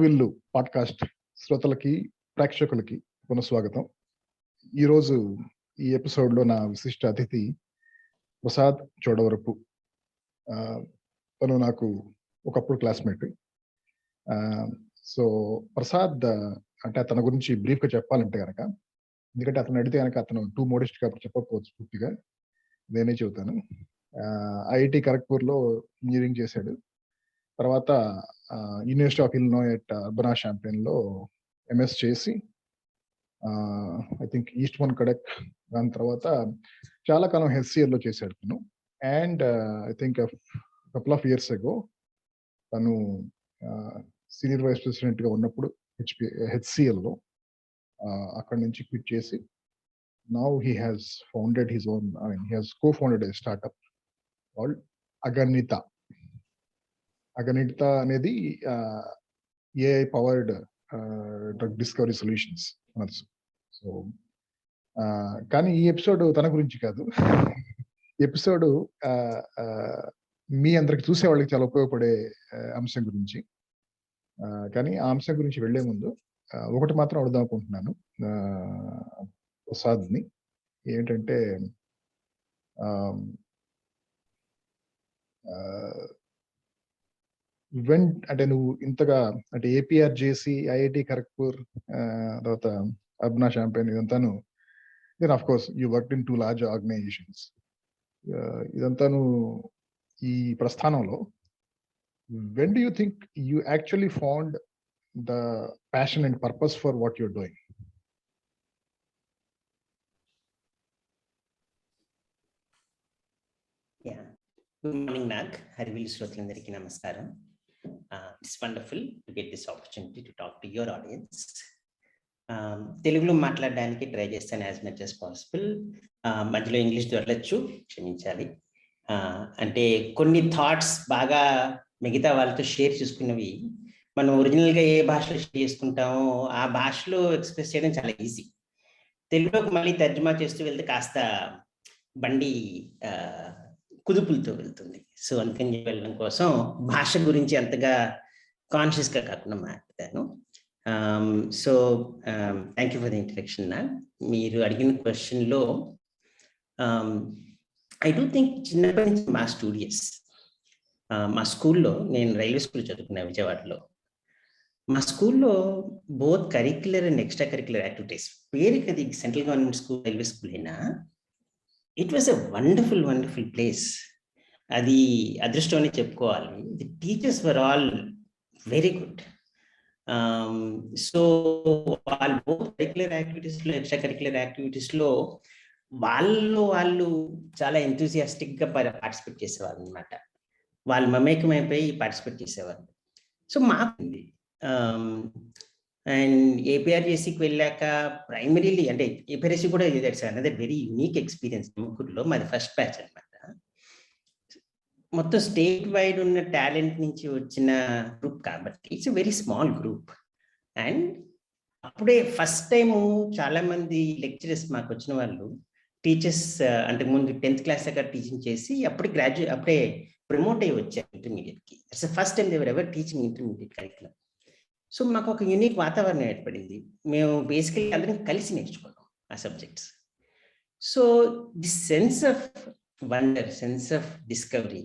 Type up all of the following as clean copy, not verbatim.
విల్లు podcast శ్రోతలకి, ప్రేక్షకులకి పునఃస్వాగతం. ఈరోజు ఈ ఎపిసోడ్లో నా విశిష్ట అతిథి ప్రసాద్ చోడవరపు. తను నాకు ఒకప్పుడు క్లాస్మేట్. సో ప్రసాద్ అంటే తన గురించి బ్రీఫ్గా చెప్పాలంటే కనుక, ఎందుకంటే అతను అడిగితే కనుక అతను టూ మోడెస్ట్ కాబట్టి చెప్పకపోవచ్చు పూర్తిగా, నేనే చెబుతాను. ఐఐటి ఖరగ్పూర్లో ఇంజనీరింగ్ చేశాడు. తర్వాత university of Illinois at Urbana షాంపెయిన్లో ఎంఎస్ చేసి ఐ థింక్ ఈస్ట్ కడక్, దాని తర్వాత చాలా కాలం హెచ్సిఎల్లో చేశాడు తను. And I think couple of years ago తను సీనియర్ వైస్ ప్రెసిడెంట్గా ఉన్నప్పుడు హెచ్సిఎల్లో అక్కడి నుంచి క్విట్ చేసి now he has founded his own, I mean he has co-founded a startup called Aganitha. Aganitha అనేది AI powered drug discovery solutions అనొచ్చు. సో కానీ ఈ ఎపిసోడ్ తన గురించి కాదు. ఎపిసోడ్ మీ అందరికి చూసే వాళ్ళకి చాలా ఉపయోగపడే అంశం గురించి. కానీ ఆ అంశం గురించి వెళ్లే ముందు ఒకటి మాత్రం అడుగుదాం అనుకుంటున్నాను ప్రసాద్ని. ఏంటంటే అంటే నువ్వు ఇంతగా అంటే ఏపీఆర్ చేసి ఐఐటి ఖరగ్పూర్, తర్వాత అర్బనా షాంపెయిన్, ఇదంతాను then of course you work in 2 large organizations. ఇదంతాను ఈ ప్రస్థానంలో when do you think you actually found the passion and purpose for what you're doing? Yeah. Good morning, Nag. Harivil Shrothalandariki Namaskaram. It's wonderful to get this opportunity to talk to your audience. తెలుగులో మాట్లాడడానికి try చేస్తాను as much as possible. మధ్యలో English దొరలచ్చు, క్షమించాలి. అంటే కొన్ని thoughts బాగా మిగతా వాళ్ళతో షేర్ చేసుకున్నవి మనం ఒరిజినల్గా ఏ భాషలో షేర్ చేసుకుంటామో ఆ భాషలో ఎక్స్ప్రెస్ చేయడం చాలా ఈజీ. తెలుగులోకి మళ్ళీ తర్జుమా చేస్తూ వెళ్తే కాస్త బండి కుదుపులతో వెళ్తుంది. సో అందుకని వెళ్ళడం కోసం భాష గురించి అంతగా కాన్షియస్గా కాకుండా మాట్లాడతాను. So thank you for the introduction. మీరు అడిగిన క్వశ్చన్లో ఐ డూ థింక్ చిన్నప్పటి నుంచి మా స్టూడియస్, మా స్కూల్లో, నేను రైల్వే స్కూల్ చదువుకున్నాను విజయవాడలో. మా స్కూల్లో both curricular and extra curricular activities, పేరుకి అది central government school, railway school అయినా it was a wonderful place. అది అదృష్టం అని చెప్పుకోవాలి. The teachers were all very good. So వాళ్ళు బోత్ కరిక్యులర్ యాక్టివిటీస్లో, ఎక్స్ట్రా కరిక్యులర్ యాక్టివిటీస్లో వాళ్ళు చాలా ఎంతూజియాస్టిక్గా పార్టిసిపేట్ చేసేవాళ్ళు అనమాట. వాళ్ళు మమేకమైపోయి పార్టిసిపేట్ చేసేవాళ్ళు. సో మాకుంది. అండ్ ఏపీఆర్జేసీకి వెళ్ళాక ప్రైమరీలీ అంటే ఏపీఆర్జేసీ కూడా that's another very unique experience. తుమ్మకూరులో మాది ఫస్ట్ బ్యాచ్ అనమాట. మొత్తం స్టేట్ వైడ్ ఉన్న టాలెంట్ నుంచి వచ్చిన గ్రూప్ కాబట్టి it's a very small group. And అప్పుడే ఫస్ట్ టైము చాలామంది లెక్చరర్స్ మాకు వచ్చిన వాళ్ళు టీచర్స్, అంటే ముందు 10th క్లాస్ దాకా టీచింగ్ చేసి అప్పుడే ప్రమోట్ అయ్యి వచ్చారు ఇంటర్మీడియట్కి. It's first time they were ever teaching intermediate curriculum. So మాకు ఒక యూనిక్ వాతావరణం ఏర్పడింది. మేము బేసికలీ అందరం కలిసి నేర్చుకున్నాం ఆ subjects. So the sense of wonder, sense of discovery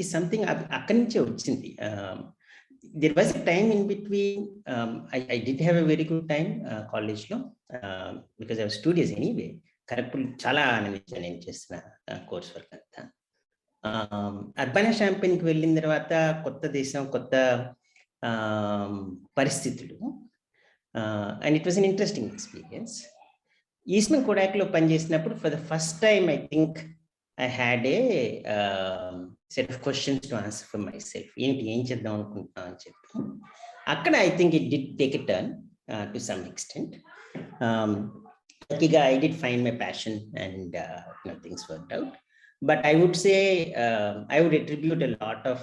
ఈ సంథింగ్ అక్కడి నుంచే వచ్చింది. There was a time in between, I did have a very good time కాలేజ్లో, because I was studious anyway. Correct, చాలా ఆనందించాను నేను చేసిన కోర్స్ వర్క్ అంతా. అర్బనా షాంపెయిన్కి వెళ్ళిన తర్వాత కొత్త దేశం, కొత్త పరిస్థితులు, and it was an interesting experience. Eastman కొడాక్లో పనిచేసినప్పుడు for the first time I think I had a set of questions to answer for myself. ఏం చేద్దాం అనుకుంటున్నా అని చెప్పి అక్కడ I think it did take a turn to some extent. I did find my passion and things worked out. But I would say I would attribute a lot of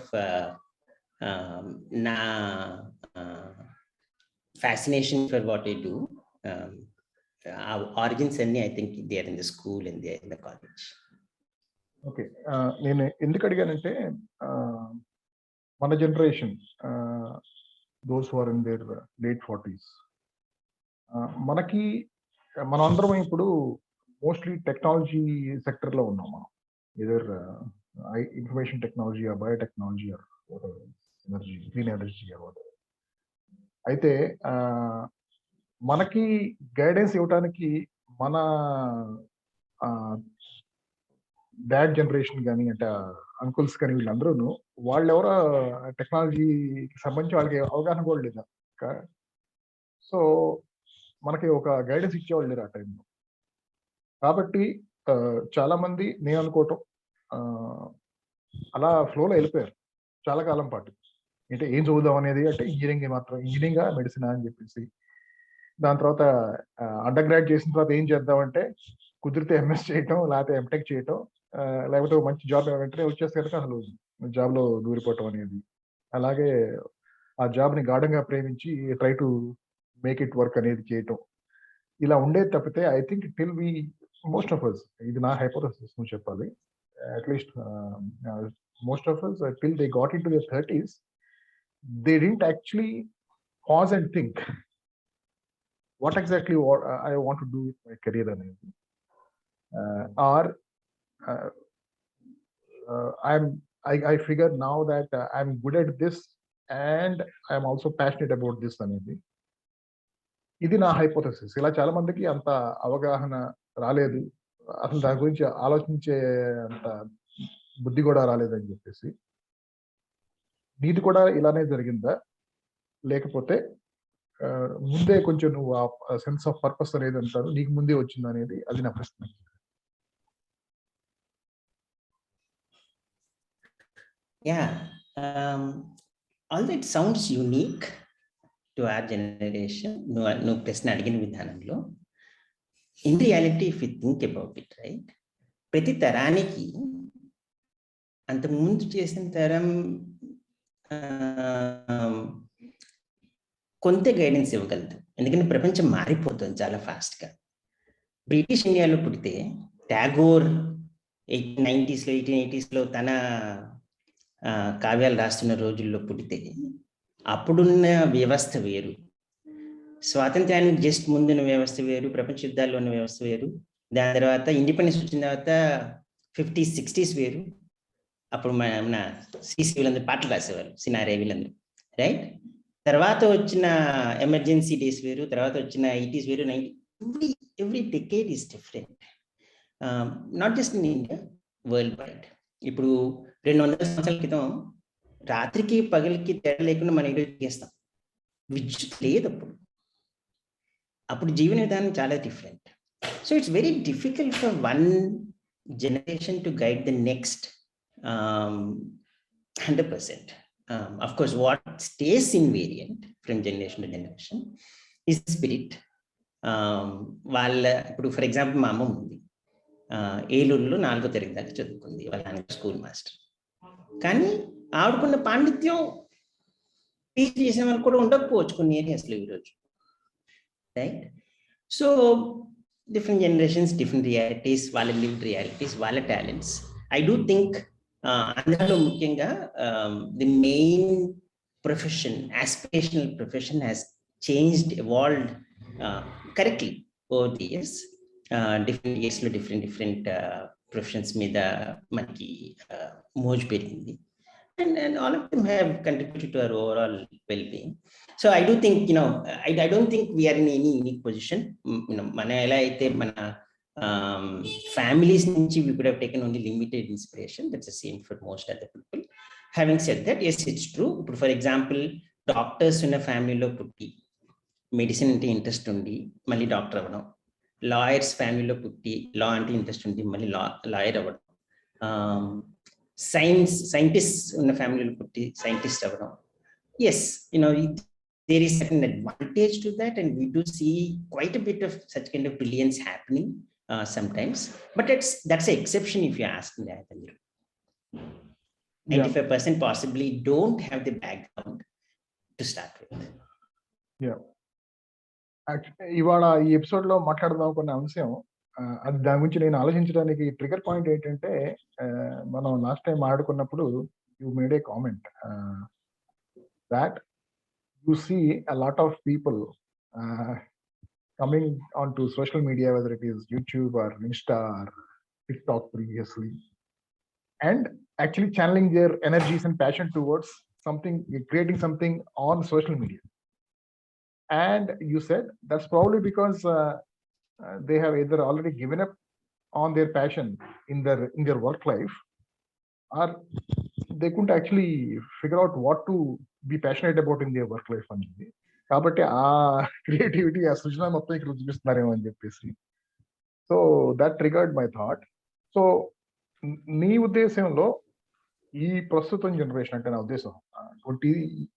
fascination for what I do. Our origins and I think they are in the school and they are in the college. Okay, నేను ఎందుకు అడిగానంటే మన generation, those who are in their late 40s, మనకి మనం అందరం ఇప్పుడు mostly technology sector లో ఉన్నాం మనం. Either information technology or biotechnology or energy, clean energy or. అయితే మనకి గైడెన్స్ ఇవ్వడానికి మన డాడ్ జనరేషన్ కానీ, అంటే అంకుల్స్ కానీ, వీళ్ళందరూ వాళ్ళెవరో టెక్నాలజీకి సంబంధించి వాళ్ళకి అవగాహన కూడా లేదు. సో మనకి ఒక గైడెన్స్ ఇచ్చేవాళ్ళు లేరు ఆ టైంలో. కాబట్టి చాలా మంది, నేను అనుకోవటం, అలా ఫ్లోలో వెళ్ళిపోయారు చాలా కాలం పాటు. అంటే ఏం చదువుదాం అనేది, అంటే ఇంజనీరింగ్ మాత్రం, ఇంజనీరింగ్ మెడిసిన్ అని చెప్పేసి. దాని తర్వాత అండర్ గ్రాడ్ చేసిన తర్వాత ఏం చేద్దామంటే కుదిరితే ఎంఎస్ చేయటం, లేకపోతే ఎంటెక్ చేయటం, లేకపోతే ఒక మంచి జాబ్ వెంటనే వచ్చేస్తే కనుక అసలు జాబ్లో దూరిపోవటం అనేది. అలాగే ఆ జాబ్ని గాఢంగా ప్రేమించి try to make it work అనేది చేయటం, ఇలా ఉండేది తప్పితే I think till we most of us, ఇది నా హైపోథసిస్ నువ్వు చెప్పాలి, at least most of us till they got into their 30s, they didn't actually pause and think what exactly I want to do with my career అనేది, or I figure now that I'm good at this and I'm also passionate about this అనేది. ఇది నా hypothesis. ఇలా చాలా మందికి అంత అవగాహన రాలేదు, అసలు దాని గురించి ఆలోచించే అంత బుద్ధి కూడా రాలేదని చెప్పేసి. నీది కూడా ఇలానే జరిగిందా, లేకపోతే ముందే కొంచెం నువ్వు ఆ సెన్స్ ఆఫ్ పర్పస్ అనేది అంటారు, నీకు ముందే వచ్చింది అనేది, అది నా ప్రశ్న. Although it sounds unique to our generation, నువ్వు ప్రశ్న అడిగిన విధానంలో, in reality if you think about it, right, ప్రతి తరానికి అంతకుముందు చేసిన తరం కొంత గైడెన్స్ ఇవ్వగలదు, ఎందుకంటే ప్రపంచం మారిపోతుంది చాలా ఫాస్ట్గా. బ్రిటిష్ ఇండియాలో పుడితే టాగోర్ 1880s తన కావ్యాలు రాస్తున్న రోజుల్లో పుడితే అప్పుడున్న వ్యవస్థ వేరు, స్వాతంత్ర్యానికి జస్ట్ ముందున్న వ్యవస్థ వేరు, ప్రపంచ యుద్ధాల్లో ఉన్న వ్యవస్థ వేరు, దాని తర్వాత ఇండిపెండెన్స్ వచ్చిన తర్వాత 50s 60s వేరు. అప్పుడు మన సిసి వీళ్ళందరూ పాటలు రాసేవారు, సినారే వీళ్ళందరూ, రైట్. తర్వాత వచ్చిన ఎమర్జెన్సీ డేస్ వేరు, తర్వాత వచ్చిన 80s వేరు, 90s. Every decade is different, not just in India, world wide. ఇప్పుడు 200 సంవత్సరాల క్రితం రాత్రికి పగలికి తేడా లేకుండా మనం ఈరోజు చేస్తాం, విద్యుత్ లేదు అప్పుడు జీవన విధానం చాలా different. So it's very difficult for one generation to guide the next 100%. Of course, what stays invariant from generation to generation is spirit. వాళ్ళ ఇప్పుడు ఫర్ ఎగ్జాంపుల్ మా అమ్మ ఉంది, ఏలూరులో 4వ తరగతి దాకా చదువుకుంది, వాళ్ళ నాన్న స్కూల్ మాస్టర్. కానీ ఆవిడకున్న పాండిత్యం పీజీ చేసిన వాళ్ళు కూడా ఉండకపోవచ్చు కొన్ని ఏరియాస్లో ఈరోజు, right. So different generations, different realities, వాళ్ళ లివ్డ్ రియాలిటీస్, వాళ్ళ టాలెంట్స్. ఐ డూ థింక్ అందులో ముఖ్యంగా the main profession, aspirational profession has changed, evolved correctly over the years. Different years లో different professions మీద మనకి మోజు పెరిగింది, and all of them have contributed to our overall well-being. So I do think, I don't think we are in any unique position. మన ఎలా అయితే మన families నుంచి we could have taken only limited inspiration, that's the same for most other people. Having said that, yes, it's true. For example, doctors ఉన్న ఫ్యామిలీలో పుట్టి medicine అంటే interest ఉండి మళ్ళీ డాక్టర్ అవ్వడం, లాయర్స్ ఫ్యామిలీలో పుట్టి లా అంటే ఇంట్రెస్ట్ ఉండి మళ్ళీ లాయర్ అవ్వడం, సైంటిస్ట్ ఉన్న ఫ్యామిలీలో పుట్టి సైంటిస్ట్ అవ్వడం. Yes, there is certain advantage to that, and we do see quite a bit of such kind of brilliance happening sometimes, but that's an exception if you ask me that. 95% possibly don't have the background to start with. Yeah. ఇవాళ ఈ episode లో మాట్లాడదాం కొన్ని అంశం, అది దాని గురించి నేను ఆలోచించడానికి ట్రిగర్ పాయింట్ ఏంటంటే, మనం లాస్ట్ టైం ఆడుకున్నప్పుడు you made a comment that you see a lot of people coming onto social media, whether it is YouTube or Insta or TikTok previously, and actually channeling their energies and passion towards something, creating something on social media. And you said that's probably because they have either already given up on their passion in their work life, or they couldn't actually figure out what to be passionate about in their work life అనేది. కాబట్టి ఆ creativity ఆ సృజన మొత్తం ఇక్కడ చూపిస్తున్నారేమో అని చెప్పేసి. So that triggered my thought. So నీ ఉద్దేశంలో ఈ ప్రస్తుతం జనరేషన్ అంటే నా ఉద్దేశం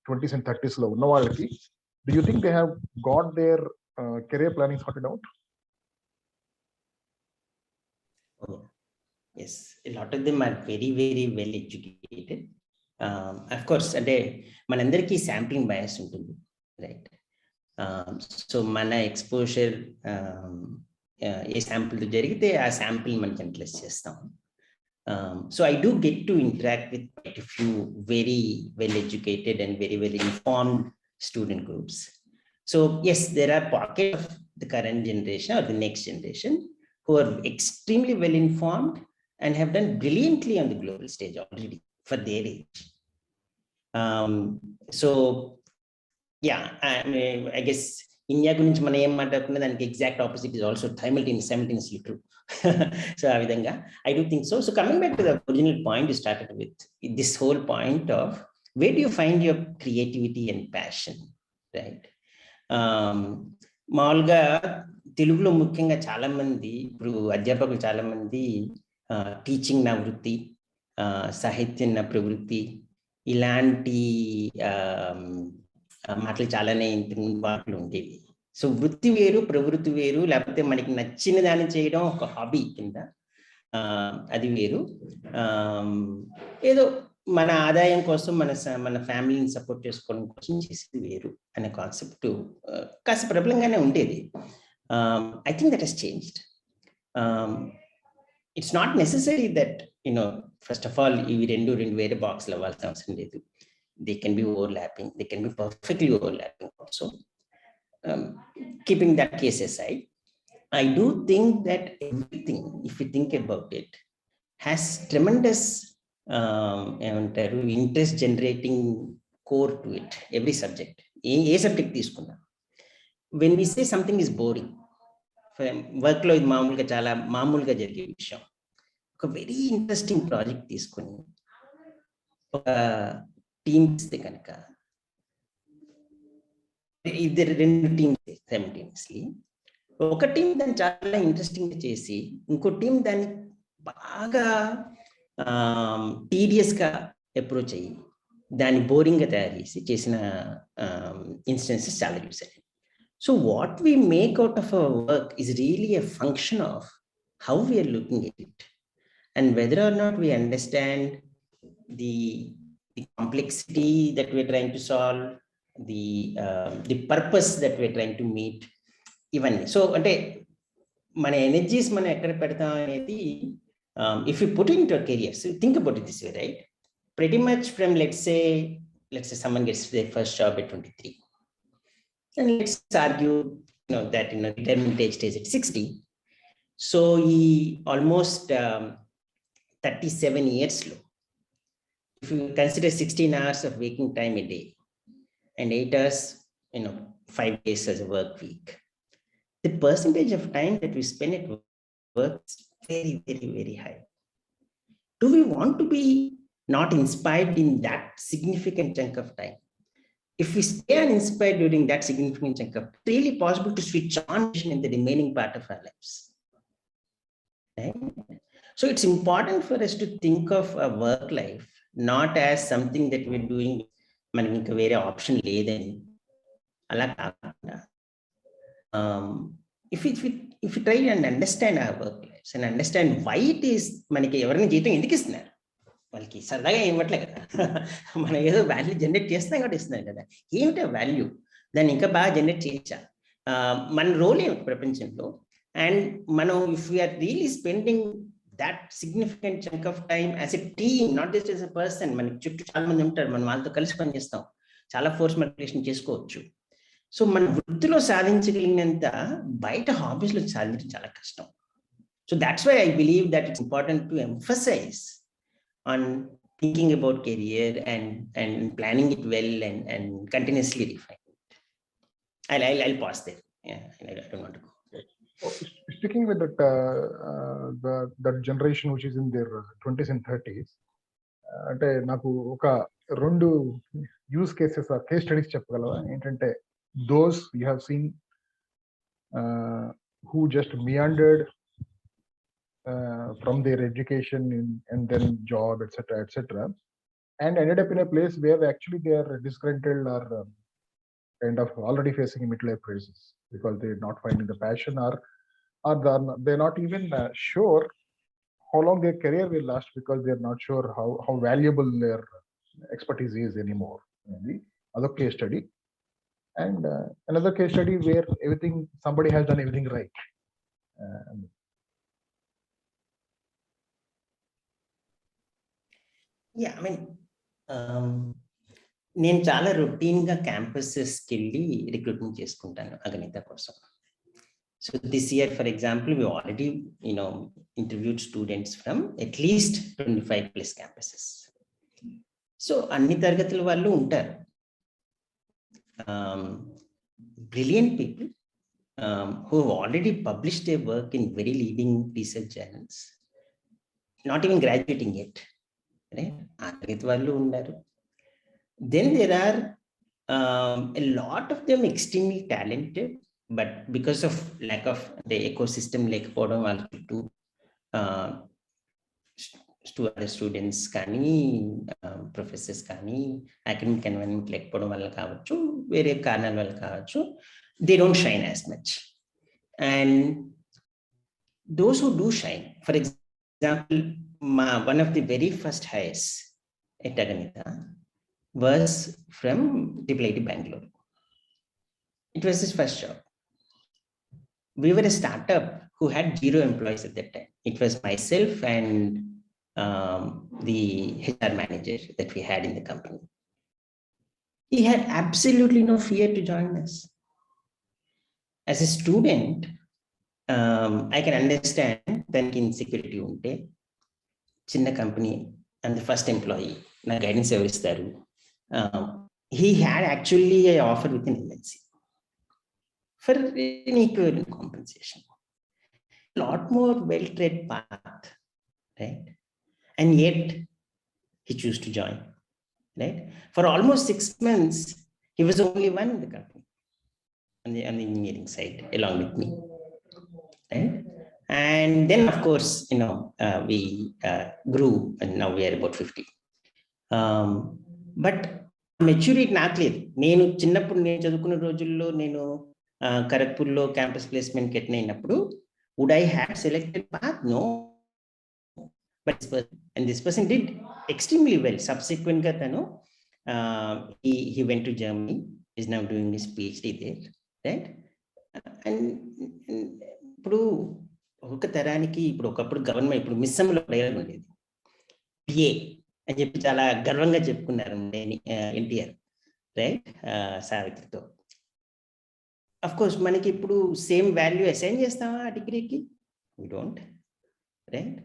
20s and 30s లో ఉన్న వాళ్ళకి, do you think they have got their career planning sorted out? Oh, yes, a lot of them are very, very well educated. Of course, అంటే మనందరికీ శాంప్లింగ్ బయాస్ ఉంటుంది, రైట్? సో మన exposure ఏ sample జరిగితే ఆ sample మనం generalise చేస్తాం. So I do get to interact with quite a few very well educated and very well informed student groups. So yes, there are pockets of the current generation or the next generation who are extremely well informed and have done brilliantly on the global stage already for their age. So yeah, I guess India గురించి మనం ఏం మాట్లాడుకున్నా దానికి exact opposite is also simultaneously true. So ఆ విధంగా I do think so. So coming back to the original point you started with, this whole point of where do you find your creativity and passion, right? మామూలుగా తెలుగులో ముఖ్యంగా చాలా మంది ఇప్పుడు అధ్యాపకులు చాలా మంది టీచింగ్ నా వృత్తి, సాహిత్యం నా ప్రవృత్తి, ఇలాంటి మాటలు చాలానే వాటిలో ఉండేవి. సో వృత్తి వేరు, ప్రవృత్తి వేరు, లేకపోతే మనకి నచ్చిన దాన్ని చేయడం ఒక హాబీ కింద, అది వేరు. ఏదో మన ఆదాయం కోసం మన ఫ్యామిలీని సపోర్ట్ చేసుకోవడం కోసం చేసేది వేరు అనే కాన్సెప్ట్ కాస్త ప్రబలంగానే ఉండేది. I think that has changed. It's not necessary that first of all ఇవి రెండు వేరే బాక్స్లు అవ్వాల్సిన అవసరం లేదు. They can be overlapping, they can be perfectly overlapping also. Keeping that case aside, I do think that everything, if you think about it, has tremendous interest generating core to it. Every subject, a subject తీసుకున్నా, when we say something is boring, work లో ఇది మామూలుగా జరిగే విషయం, ఒక very interesting project తీసుకుని ఒక teams కనుక, ఇద్దరు రెండు టీమ్స్ సైమల్టేనియస్లీ, ఒక టీం దాన్ని చాలా ఇంట్రెస్టింగ్ చేసి ఇంకో టీం దాన్ని బాగా టీడియస్గా అప్రోచ్ అయ్యి దాన్ని బోరింగ్గా తయారు చేసిన ఇన్స్టెన్సెస్ చాలా చూసాను. So what we make out of our work is really a function of how we're looking at it and whether or not we understand the complexity that we're trying to solve, the purpose that we're trying to meet, ఇవన్నీ. So అంటే మన energies మనం ఎక్కడ పెడతాం అనేది, if you put into a career, so think about it this way, right? Pretty much from let's say someone gets their first job at 23, and let's argue that retirement age stays at 60. So he almost 37 years low. If you consider 16 hours of waking time a day and 8 hours, 5 days as a work week, the percentage of time that we spend at work is very, very, very high. Do we want to be not inspired in that significant chunk of time? If we stay uninspired during that significant chunk of time, it's really possible to switch on in the remaining part of our lives. Right? So it's important for us to think of a work life not as something that we're doing మనం ఇంకా వేరే option లేదని, అలా కాకుండా if you try and understand our work lives and understand why it is, మనకి ఎవరైనా జీతం ఎందుకు ఇస్తున్నారు, వాళ్ళకి సరదాగా ఇవ్వట్లే కదా, మనం ఏదో వాల్యూ జనరేట్ చేస్తున్నాం కాబట్టి ఇస్తున్నాం కదా, ఏమిటి వాల్యూ, దాన్ని ఇంకా బాగా జనరేట్ చేయొచ్చా, మన రోల్ ఏమిటి ప్రపంచంలో, అండ్ మనం if we're really spending that significant chunk of time as a team, not just as a person. మనకి చుట్టూ చాలా మంది ఉంటారు, మనం వాళ్ళతో కలిసి పనిచేస్తాం, చాలా ఫోర్స్ మల్టిప్లికేషన్ చేసుకోవచ్చు. సో మన వృత్తిలో సాధించగలిగినంత బయట హాబీస్లో సాధించడం చాలా కష్టం. So that's why I believe that it's important to emphasise on thinking about career and planning it well and continuously refine it. I'll pause there. Yeah, I don't want to go. Sticking with that generation which is in their 20s and 30s, అంటే నాకు ఒక 2 use cases or case studies చెప్పగలవా? ఏంటంటే those you have seen who just meandered from their education and then job, etc., and ended up in a place where actually they are disgruntled or kind of already facing midlife crisis because they're not finding the passion or they're not even sure how long their career will last because they're not sure how valuable their expertise is anymore. Other case study, and another case study where somebody has done everything right. Yeah, I mean, నేను చాలా రొటీన్గా క్యాంపసెస్కి వెళ్ళి recruitment చేసుకుంటాను అగణిత కోసం. So this year for example we already interviewed students from at least 25+ campuses. So అన్ని తరగతుల వాళ్ళు ఉంటారు, brilliant people who have already published their work in very leading research journals, not even graduating yet. Then there are a lot of them extremely talented, but because of lack of the ecosystem, like other students kani professors kani academic environment lekapodam valla kavachu, vere karanala valla kavachu, they don't shine as much. And those who do shine, for example, one of the very first hires at Aganitha was from IIIT Bangalore. It was his first job. We were a startup who had 0 employees at that time. It was myself and the HR manager that we had in the company. He had absolutely no fear to join us. As a student, I can understand that insecurity unte, chinna company, I'm the first employee, na guidance evaru istaru. He had actually an offer with an MNC for an equivalent compensation. A lot more well-tread path, right? And yet he chose to join, right? For almost 6 months, he was the only one in the company on the engineering side along with me, right? And then of course, we grew and now we are about 50. But maturity నాకు లేదు. నేను చిన్నప్పుడు నేను చదువుకున్న రోజుల్లో నేను ఖరగ్పూర్లో campus ప్లేస్మెంట్కి అటెండ్ అయినప్పుడు would I have selected path? No. But this person did extremely well. సబ్సిక్వెంట్గా తను he went to Germany, is now doing his PhD there, right? And ఇప్పుడు ఒక తరానికి ఇప్పుడు ఒకప్పుడు గవర్నమెంట్ ఇప్పుడు మిస్సంలో ప్రయోగం ఉండేది, పిఏ అని చెప్పి చాలా గర్వంగా చెప్పుకున్నారు ఎన్టీఆర్, రైట్? సావిత్రితో. అఫ్ కోర్స్ మనకి ఇప్పుడు సేమ్ వాల్యూ అసైన్ చేస్తామా ఆ డిగ్రీకి? We don't, right?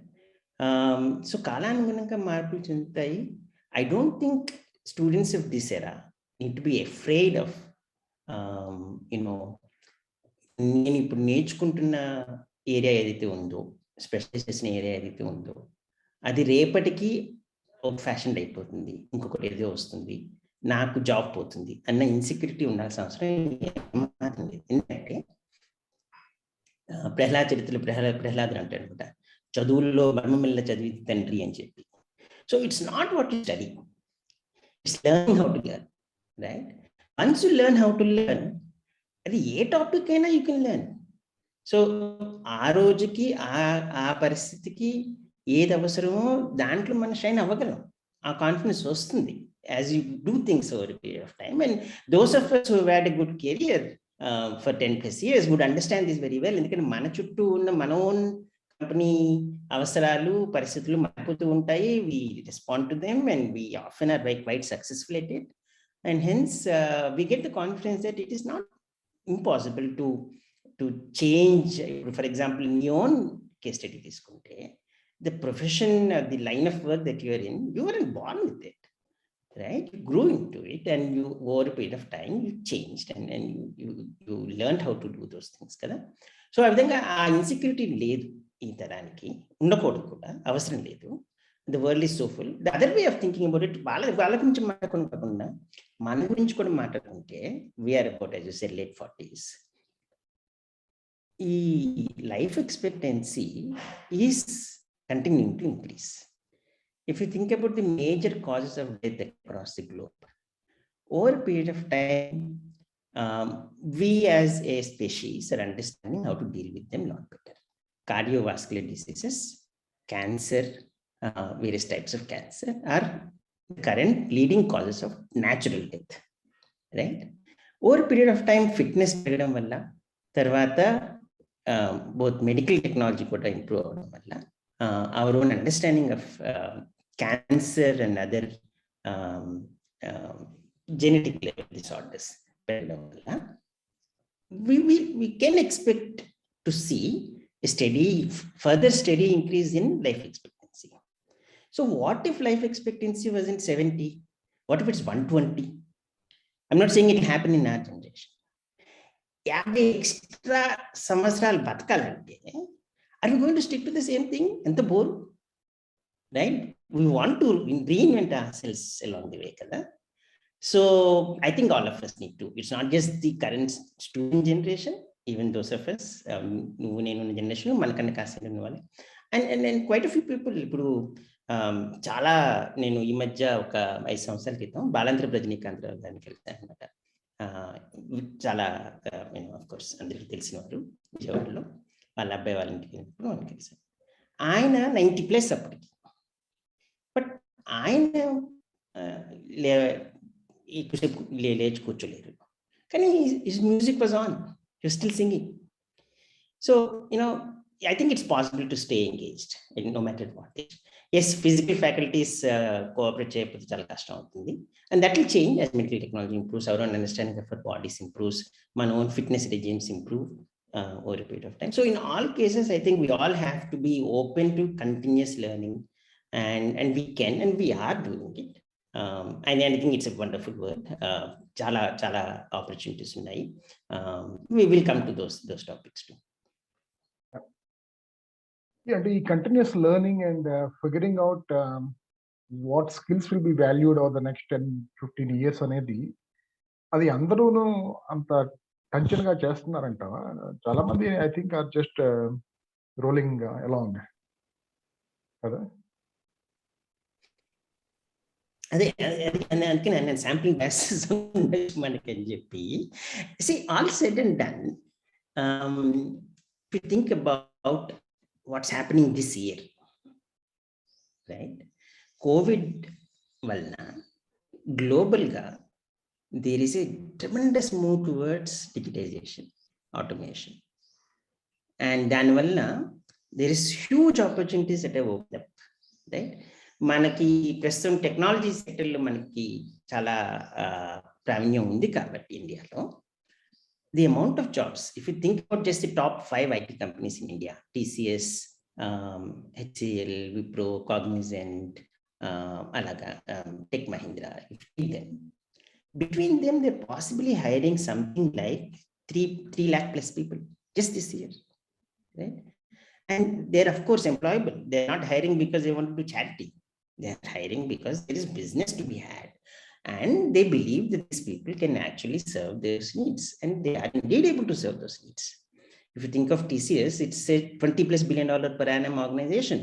సో కాలానుగుణంగా మార్పులు చెందుతాయి. I don't think students of this era need to be afraid of నేను ఇప్పుడు నేర్చుకుంటున్న ఏరియా ఏదైతే ఉందో, స్పెషలైజ్ చేసిన ఏరియా ఏదైతే ఉందో, అది రేపటికి ఒక ఫ్యాషన్ అయిపోతుంది, ఇంకొకటి ఏదో వస్తుంది, నాకు జాబ్ పోతుంది అన్న ఇన్సెక్యూరిటీ ఉండాల్సిన అవసరం లేదు. ఎందుకంటే ప్రహ్లాద చరిత్రలో ప్రహ్లాదుడు అంటాడు అనమాట, చదువుల్లో మర్మమిల్ల చదివి తండ్రి అని చెప్పి. So it's not what you study, it's learning how to learn, right? Once you learn how to learn, అది ఏ టాపిక్ అయినా యూ కెన్ లెర్న్. సో ఆ రోజుకి ఆ పరిస్థితికి ఏది అవసరమో దాంట్లో మనం షైన్ అవ్వగలం, ఆ కాన్ఫిడెన్స్ వస్తుంది as you do things over period of time. And those of us who had a good career for 10+ years would understand this very well. ఎందుకంటే మన చుట్టూ ఉన్న మన ఓన్ కంపెనీ అవసరాలు, పరిస్థితులు మారిపోతూ ఉంటాయి. We respond to them and we often are quite successful at it. And hence, we get the confidence that it is not impossible to change. For example, in your own case study తీసుకుంటే, the profession, the line of work that you are in, you weren't born with it, right? You grew into it, and you, over a period of time, you changed, and you learned how to do those things కదా. So ఆ విధంగా ఆ insecurity లేదు, ఈ తరానికి ఉండకూడదు కూడా, అవసరం లేదు. The world is so full. The other way of thinking about it, వాళ్ళ గురించి మాట్లాడకుండా మన గురించి కూడా మాట్లాడుకుంటే, we're about, as you said, late 40s. ఈ life expectancy is continuing to increase. If you think about the major causes of death across the globe, over a period of time, we as a species are understanding how to deal with them a lot better. Cardiovascular diseases, cancer, various types of cancer are current leading causes of natural death, right? Over a period of time, fitness పెరగడం వల్ల, తర్వాత both medical technology కూడా improve అవడం వల్ల, our own understanding of cancer and other genetic level disorders, we can expect to see a further steady increase in life expectancy. So what if life expectancy was in 70? What if it's 120? I'm not saying it will happen in our generation. 50 extra సంవత్సరాలు బతకాలంటే, are we going to stick to the same thing? And the bore, right? We want to reinvent ourselves along the way, kada. So I think all of us need to. It's not just the current student generation, even those of us, generation, manakanda kaasina unnavallu, and quite a few people. Ippudu చాలా, నేను ఈ మధ్య ఒక 5 సంవత్సరాల క్రితం బాలాంత్ర రజనీకాంతరావు గారికి వెళ్తాను అనమాట. చాలా ఆఫ్ కోర్స్ అందరికీ తెలిసిన వారు, విజయవాడలో వాళ్ళ అబ్బాయి వాళ్ళ ఇంటికి వెళ్ళినప్పుడు వాళ్ళకి కలిసాను. ఆయన 90+ అప్పటికి. బట్ ఆయన ఎక్కువసేపు లేచి కూర్చోలేరు, కానీ his music was on, he was still singing. So I think it's possible to stay engaged no matter what. Yes, physical faculties cooperate చేయకపోతే చాలా కష్టం అవుతుంది, and that will change as medical technology improves, our own understanding of our bodies improves, మన own fitness regimes improve over a period of time. So in all cases, I think we all have to be open to continuous learning, and we can, and we are doing it. And I think it's a wonderful word. Chala opportunities ఉన్నాయి. We will come to those topics too. Yeah, the continuous learning and figuring out what skills will be valued over the next 10-15 years అనేది, అది అందరూను అంత tension గా చేస్తున్నారంటావా? చాలా మంది I think are just rolling along కదా. అదే అందుకే నేను శాంప్లింగ్ బ్యాసెస్ మనకని చెప్పి, see, all said and done, if you think about what's happening this year, right? COVID వలన గ్లోబల్ గా there is a tremendous move towards digitization, automation, and దానివల్ల there is huge opportunities that have opened up, right? మనకి ప్రస్తుతం technology సెక్టర్లో మనకి చాలా ప్రావీణ్యం ఉంది కాబట్టి ఇండియాలో, the amount of jobs, if you think about just the top 5 IT companies in India, TCS, HCL, Wipro, Cognizant, alaga, Tech Mahindra, if you see them, between them they're possibly hiring something like 3 lakh plus people just this year, right? And they're of course employable. They're not hiring because they want to do charity. They're hiring because there is business to be had, and they believe that these people can actually serve their needs, and they are indeed able to serve those needs. If you think of TCS, it's a $20+ billion per annum organization.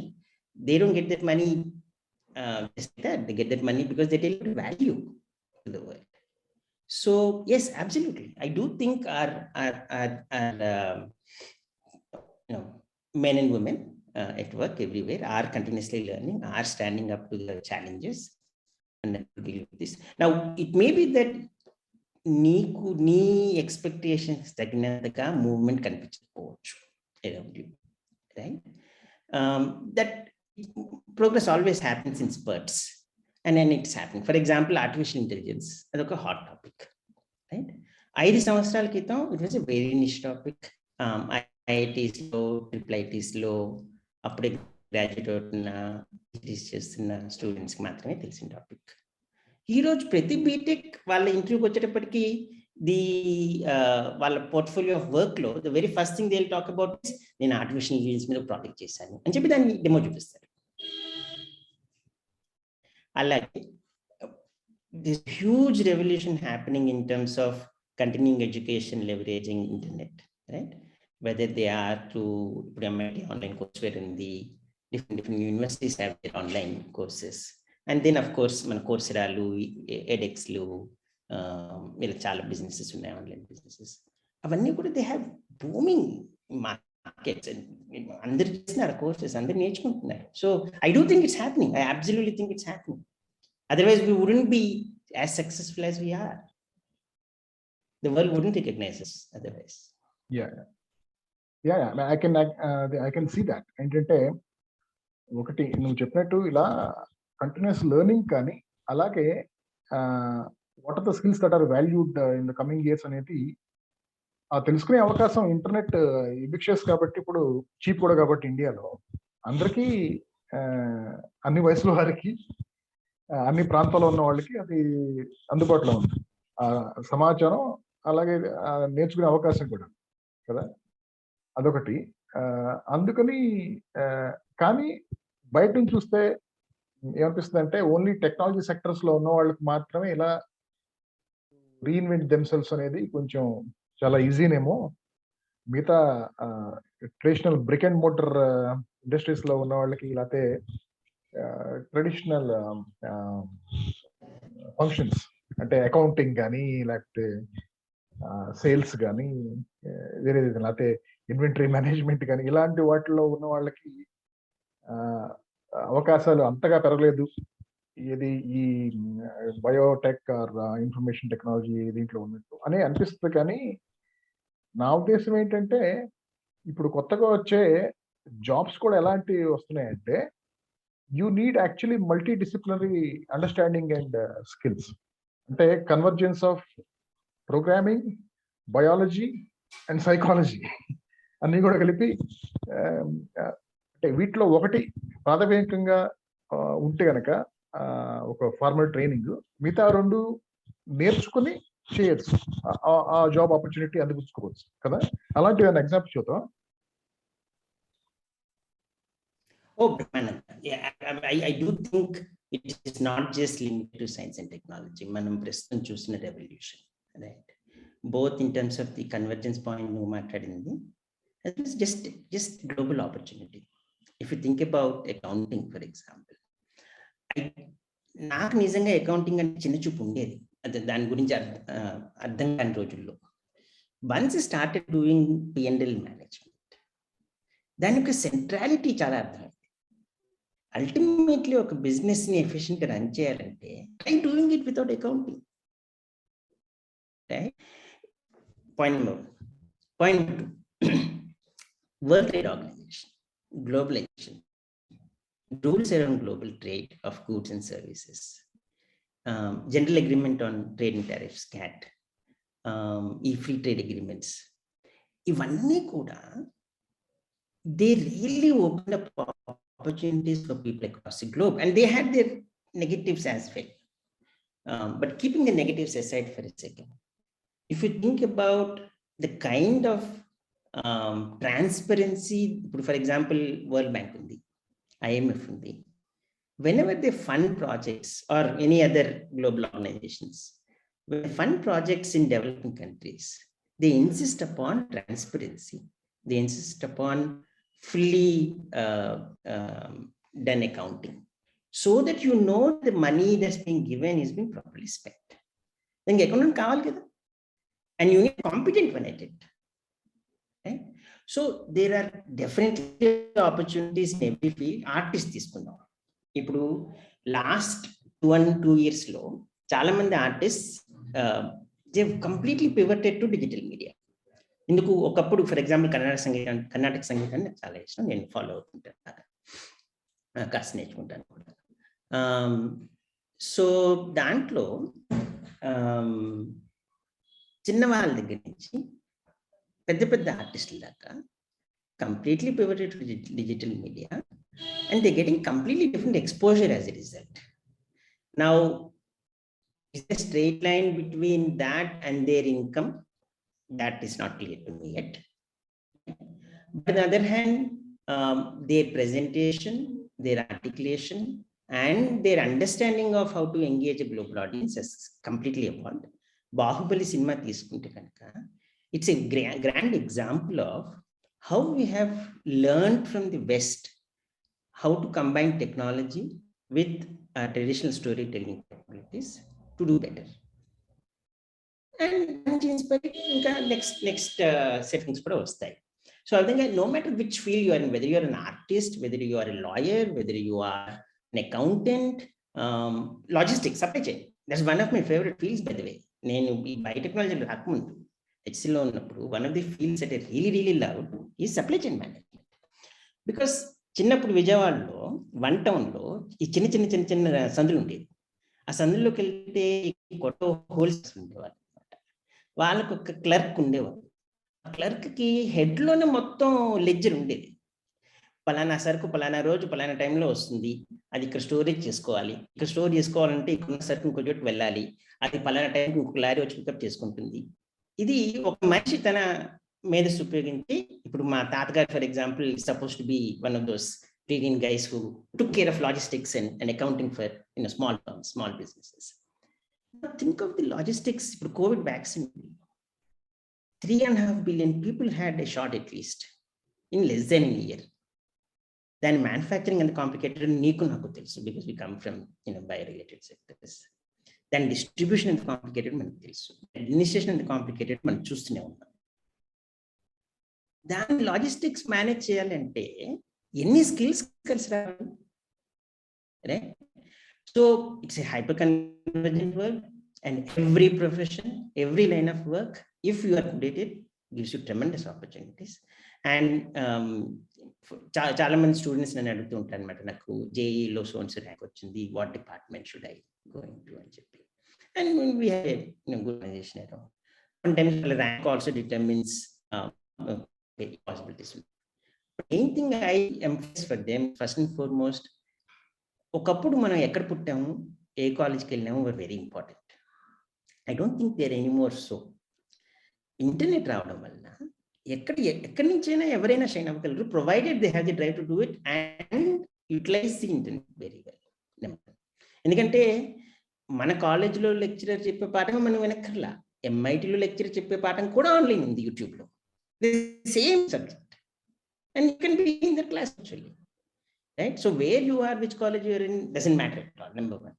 They don't get that money just like that. They get that money because they deliver value to the world. So yes, absolutely, I do think our men and women at work everywhere are continuously learning, are standing up to the challenges, and deal with this. Now it may be that నీ expectations తగినంతగా movement కనిపించకపోవచ్చు, right? that progress always happens in spurts, and then it's happening. For example, artificial intelligence, adoka hot topic, right? 5 సంవత్సరాల క్రితం it was a very niche topic. IITs లో IIITs లో అప్పుడే graduate అవుతున్న చేస్తున్న స్టూడెంట్స్కి మాత్రమే తెలిసిన టాపిక్. ఈరోజు ప్రతి బీటెక్ వాళ్ళ ఇంటర్వ్యూకి వచ్చేటప్పటికి వాళ్ళ పోర్ట్ఫోలియో ఆఫ్ వర్క్ లో the very first thing they will talk about నేను ఆర్టిఫిషియల్ ఇంటెలిజెన్స్ మీద ప్రాజెక్ట్ చేశాను అని చెప్పి దాన్ని డెమో చూపిస్తారు. అలాగే this huge revolution happening in terms of continuing education leveraging internet, right? Whether they are through MIT online courseware in the different universities have their online courses, and then of course మన coursera lu edX lu ఇలా చాలా businesses ఉన్నాయి, online businesses. అవన్నీ కూడా they have booming markets. అందరు చేస్తున్నారు courses, అందరు నేర్చుకుంటున్నారు. So I do think it's happening. I absolutely think it's happening. Otherwise we wouldn't be as successful as we are. The world wouldn't recognize us otherwise. Yeah. I can see that. ఏంటంటే ఒకటి నువ్వు చెప్పినట్టు ఇలా continuous learning, కానీ అలాగే what are the skills that are valued in the coming years అనేది తెలుసుకునే అవకాశం ఇంటర్నెట్ ఇబిక్షియస్ కాబట్టి, ఇప్పుడు చీప్ కూడా కాబట్టి ఇండియాలో అందరికీ, అన్ని వయసుల వారికి, అన్ని ప్రాంతాల్లో ఉన్న వాళ్ళకి అది అందుబాటులో ఉంది సమాచారం, అలాగే నేర్చుకునే అవకాశం కూడా కదా, అదొకటి. అందుకని కానీ బయట నుంచి చూస్తే ఏమనిపిస్తుంది అంటే ఓన్లీ టెక్నాలజీ సెక్టర్స్ లో ఉన్న వాళ్ళకి మాత్రమే ఇలా రీఇన్వెంట్ దెమ్సెల్స్ అనేది కొంచెం చాలా ఈజీనేమో. మిగతా traditional brick and motor industries లో ఉన్న వాళ్ళకి, లేకపోతే ట్రెడిషనల్ ఫంక్షన్స్ అంటే అకౌంటింగ్ కానీ, లేకపోతే సేల్స్ కానీ, వేరే లేకపోతే ఇన్వెంటరీ మేనేజ్మెంట్ కానీ, ఇలాంటి వాటిలో ఉన్న వాళ్ళకి అవకాశాలు అంతగా పెరగలేదు. ఇది ఈ బయోటెక్ ఆర్ ఇన్ఫర్మేషన్ టెక్నాలజీ దీంట్లో ఉన్నట్టు అని అనిపిస్తుంది. కానీ నా ఉద్దేశం ఏంటంటే ఇప్పుడు కొత్తగా వచ్చే జాబ్స్ కూడా ఎలాంటివి వస్తున్నాయంటే you need actually multi disciplinary understanding and skills. అంటే convergence of programming, biology and psychology అన్నీ కూడా కలిపి, అంటే వీటిలో ఒకటి ప్రాథమికంగా ఉంటే కనుక ఒక ఫార్మల్ ట్రైనింగ్, మిగతా రెండు నేర్చుకుని చేయొచ్చు, ఆ జాబ్ ఆపర్చునిటీ అందిపుచ్చుకోవచ్చు కదా. అలాంటి ఏమైనా ఎగ్జాంపుల్ చూద్దాం. Oh, I do think it is not just limited to science and technology. మనం ప్రస్తుతం చూసిన revolution, right, both in terms of the convergence point నువ్వు మాట్లాడింది, just global opportunity. If you think about accounting, for example, నాకు నిజంగా accounting అంటే చిన్న చూపు ఉండేది, అదే దాని గురించి అర్థం కాని రోజుల్లో. Once started doing P&L management, దాని యొక్క సెంట్రాలిటీ చాలా అర్థమైంది. అల్టిమేట్లీ ఒక బిజినెస్ ని ఎఫిషియెంట్ గా రన్ చేయాలంటే try doing it without accounting, right? Point number 1. Point 2, world trade organisation, globalisation, rules around global trade of goods and services, general agreement on trade and tariffs, GATT, free trade agreements, ivanni kuda they really opened up opportunities for people across the globe, and they had their negatives as well. But keeping the negatives aside for a second, if you think about the kind of transparency, for example, World Bank undi, IMF undi, whenever they fund projects or any other global organizations, when they fund projects in developing countries, they insist upon transparency. They insist upon fully done accounting, so that you know the money that's being given is being properly spent. Then accountant kavali kada, and you need competent one at it, right? So there are definitely opportunities in every field. Artists తీసుకుందాం, ఇప్పుడు last 2 years లో చాలా మంది artist they completely pivoted to digital media. ఎందుకు ఒకప్పుడు for example Karnataka సంగీతాన్ని నాకు చాలా ఇష్టం, నేను ఫాలో అవుతుంటాను, కాస్త నేర్చుకుంటాను కూడా. సో దాంట్లో చిన్నవాళ్ళ దగ్గర నుంచి పెద్ద పెద్ద ఆర్టిస్టుల దాకా completely pivoted to digital media, and they're getting completely different exposure as a result. Now, is there a straight line between that and their income? That is not clear to me yet. But on the other hand, their presentation, their articulation, and their understanding of how to engage a global audience has completely evolved. Bahubali cinema తీసుకుంటే కనుక it's a grand example of how we have learned from the West how to combine technology with traditional storytelling capabilities to do better. And ఇంకా next settings కూడా వస్తాయి. So I think no matter which field you are in, whether you are an artist, whether you are a lawyer, whether you are an accountant, logistics, supply chain, that's one of my favorite fields, by the way. నేను ఈ biotechnology రాకముందు హెచ్సిలో ఉన్నప్పుడు one of the fields that I really love is supply chain management. Because చిన్నప్పుడు విజయవాడలో 1 టౌన్లో ఈ చిన్న సందులు ఉండేది. ఆ సందుల్లోకి వెళ్తే కొత్త హోల్సేల్స్ ఉండేవాళ్ళు అనమాట. వాళ్ళకు ఒక క్లర్క్ ఉండేవారు. ఆ క్లర్క్కి హెడ్లోనే మొత్తం లెడ్జర్ ఉండేది. పలానా సరుకు పలానా రోజు పలానా టైంలో వస్తుంది, అది ఇక్కడ స్టోరేజ్ చేసుకోవాలి, ఇక్కడ స్టోర్ చేసుకోవాలంటే ఇక్కడ సరుకు ఇంకో చోటు వెళ్ళాలి, అది పలానా టైంకి ఇంకొక లారీ వచ్చి పికప్ చేసుకుంటుంది. ఇది ఒక మనిషి తన మేధస్సు ఉపయోగించి, ఇప్పుడు మా తాతగారు for example suppose to be one of those brilliant guys who took care of logistics and accounting for small firms, small businesses. But think of the logistics. For COVID vaccine, 3.5 billion people had a shot at least in less than a year. Then manufacturing and complicated neeku naku telusu because we come from bio-related sectors. Then distribution and complicated manaku telusu. Administration and complicated manaku chustune unnam. Then logistics manage cheyalante ఎన్ని skills కలిసి రావాలి, right? So it's a hyper convergent world, and every profession, every line of work, if you are good at it, gives you tremendous opportunities. And చాలా మంది students నన్ను అడుగుతూ ఉంటారు అనమాట, నాకు జేఈలో సోన్స్ ర్యాంక్ వచ్చింది, what department should I go into అని చెప్పి. And we have a good organisation around. Sometimes rank also determines possibilities. Main thing I emphasize for them, first and foremost, ఒకప్పుడు మనం ఎక్కడ పుట్టాము, ఏ కాలేజ్కి వెళ్ళాము, were very important. I don't think there anymore so. Internet రావడం వల్ల ఎక్కడి నుంచైనా ఎవరైనా షైన్ అవ్వగలరు, provided they have the drive to do it and utilize the internet very well. ఎందుకంటే మన కాలేజ్లో లెక్చరర్ చెప్పే పాఠం మనం వెనక్కర్లా, ఎంఐటీలో లెక్చరర్ చెప్పే పాఠం కూడా ఆన్లైన్ ఉంది యూట్యూబ్లో, same subject. And you can be in the class actually, right? So where you are, which college you are in, doesn't matter at all. Number one,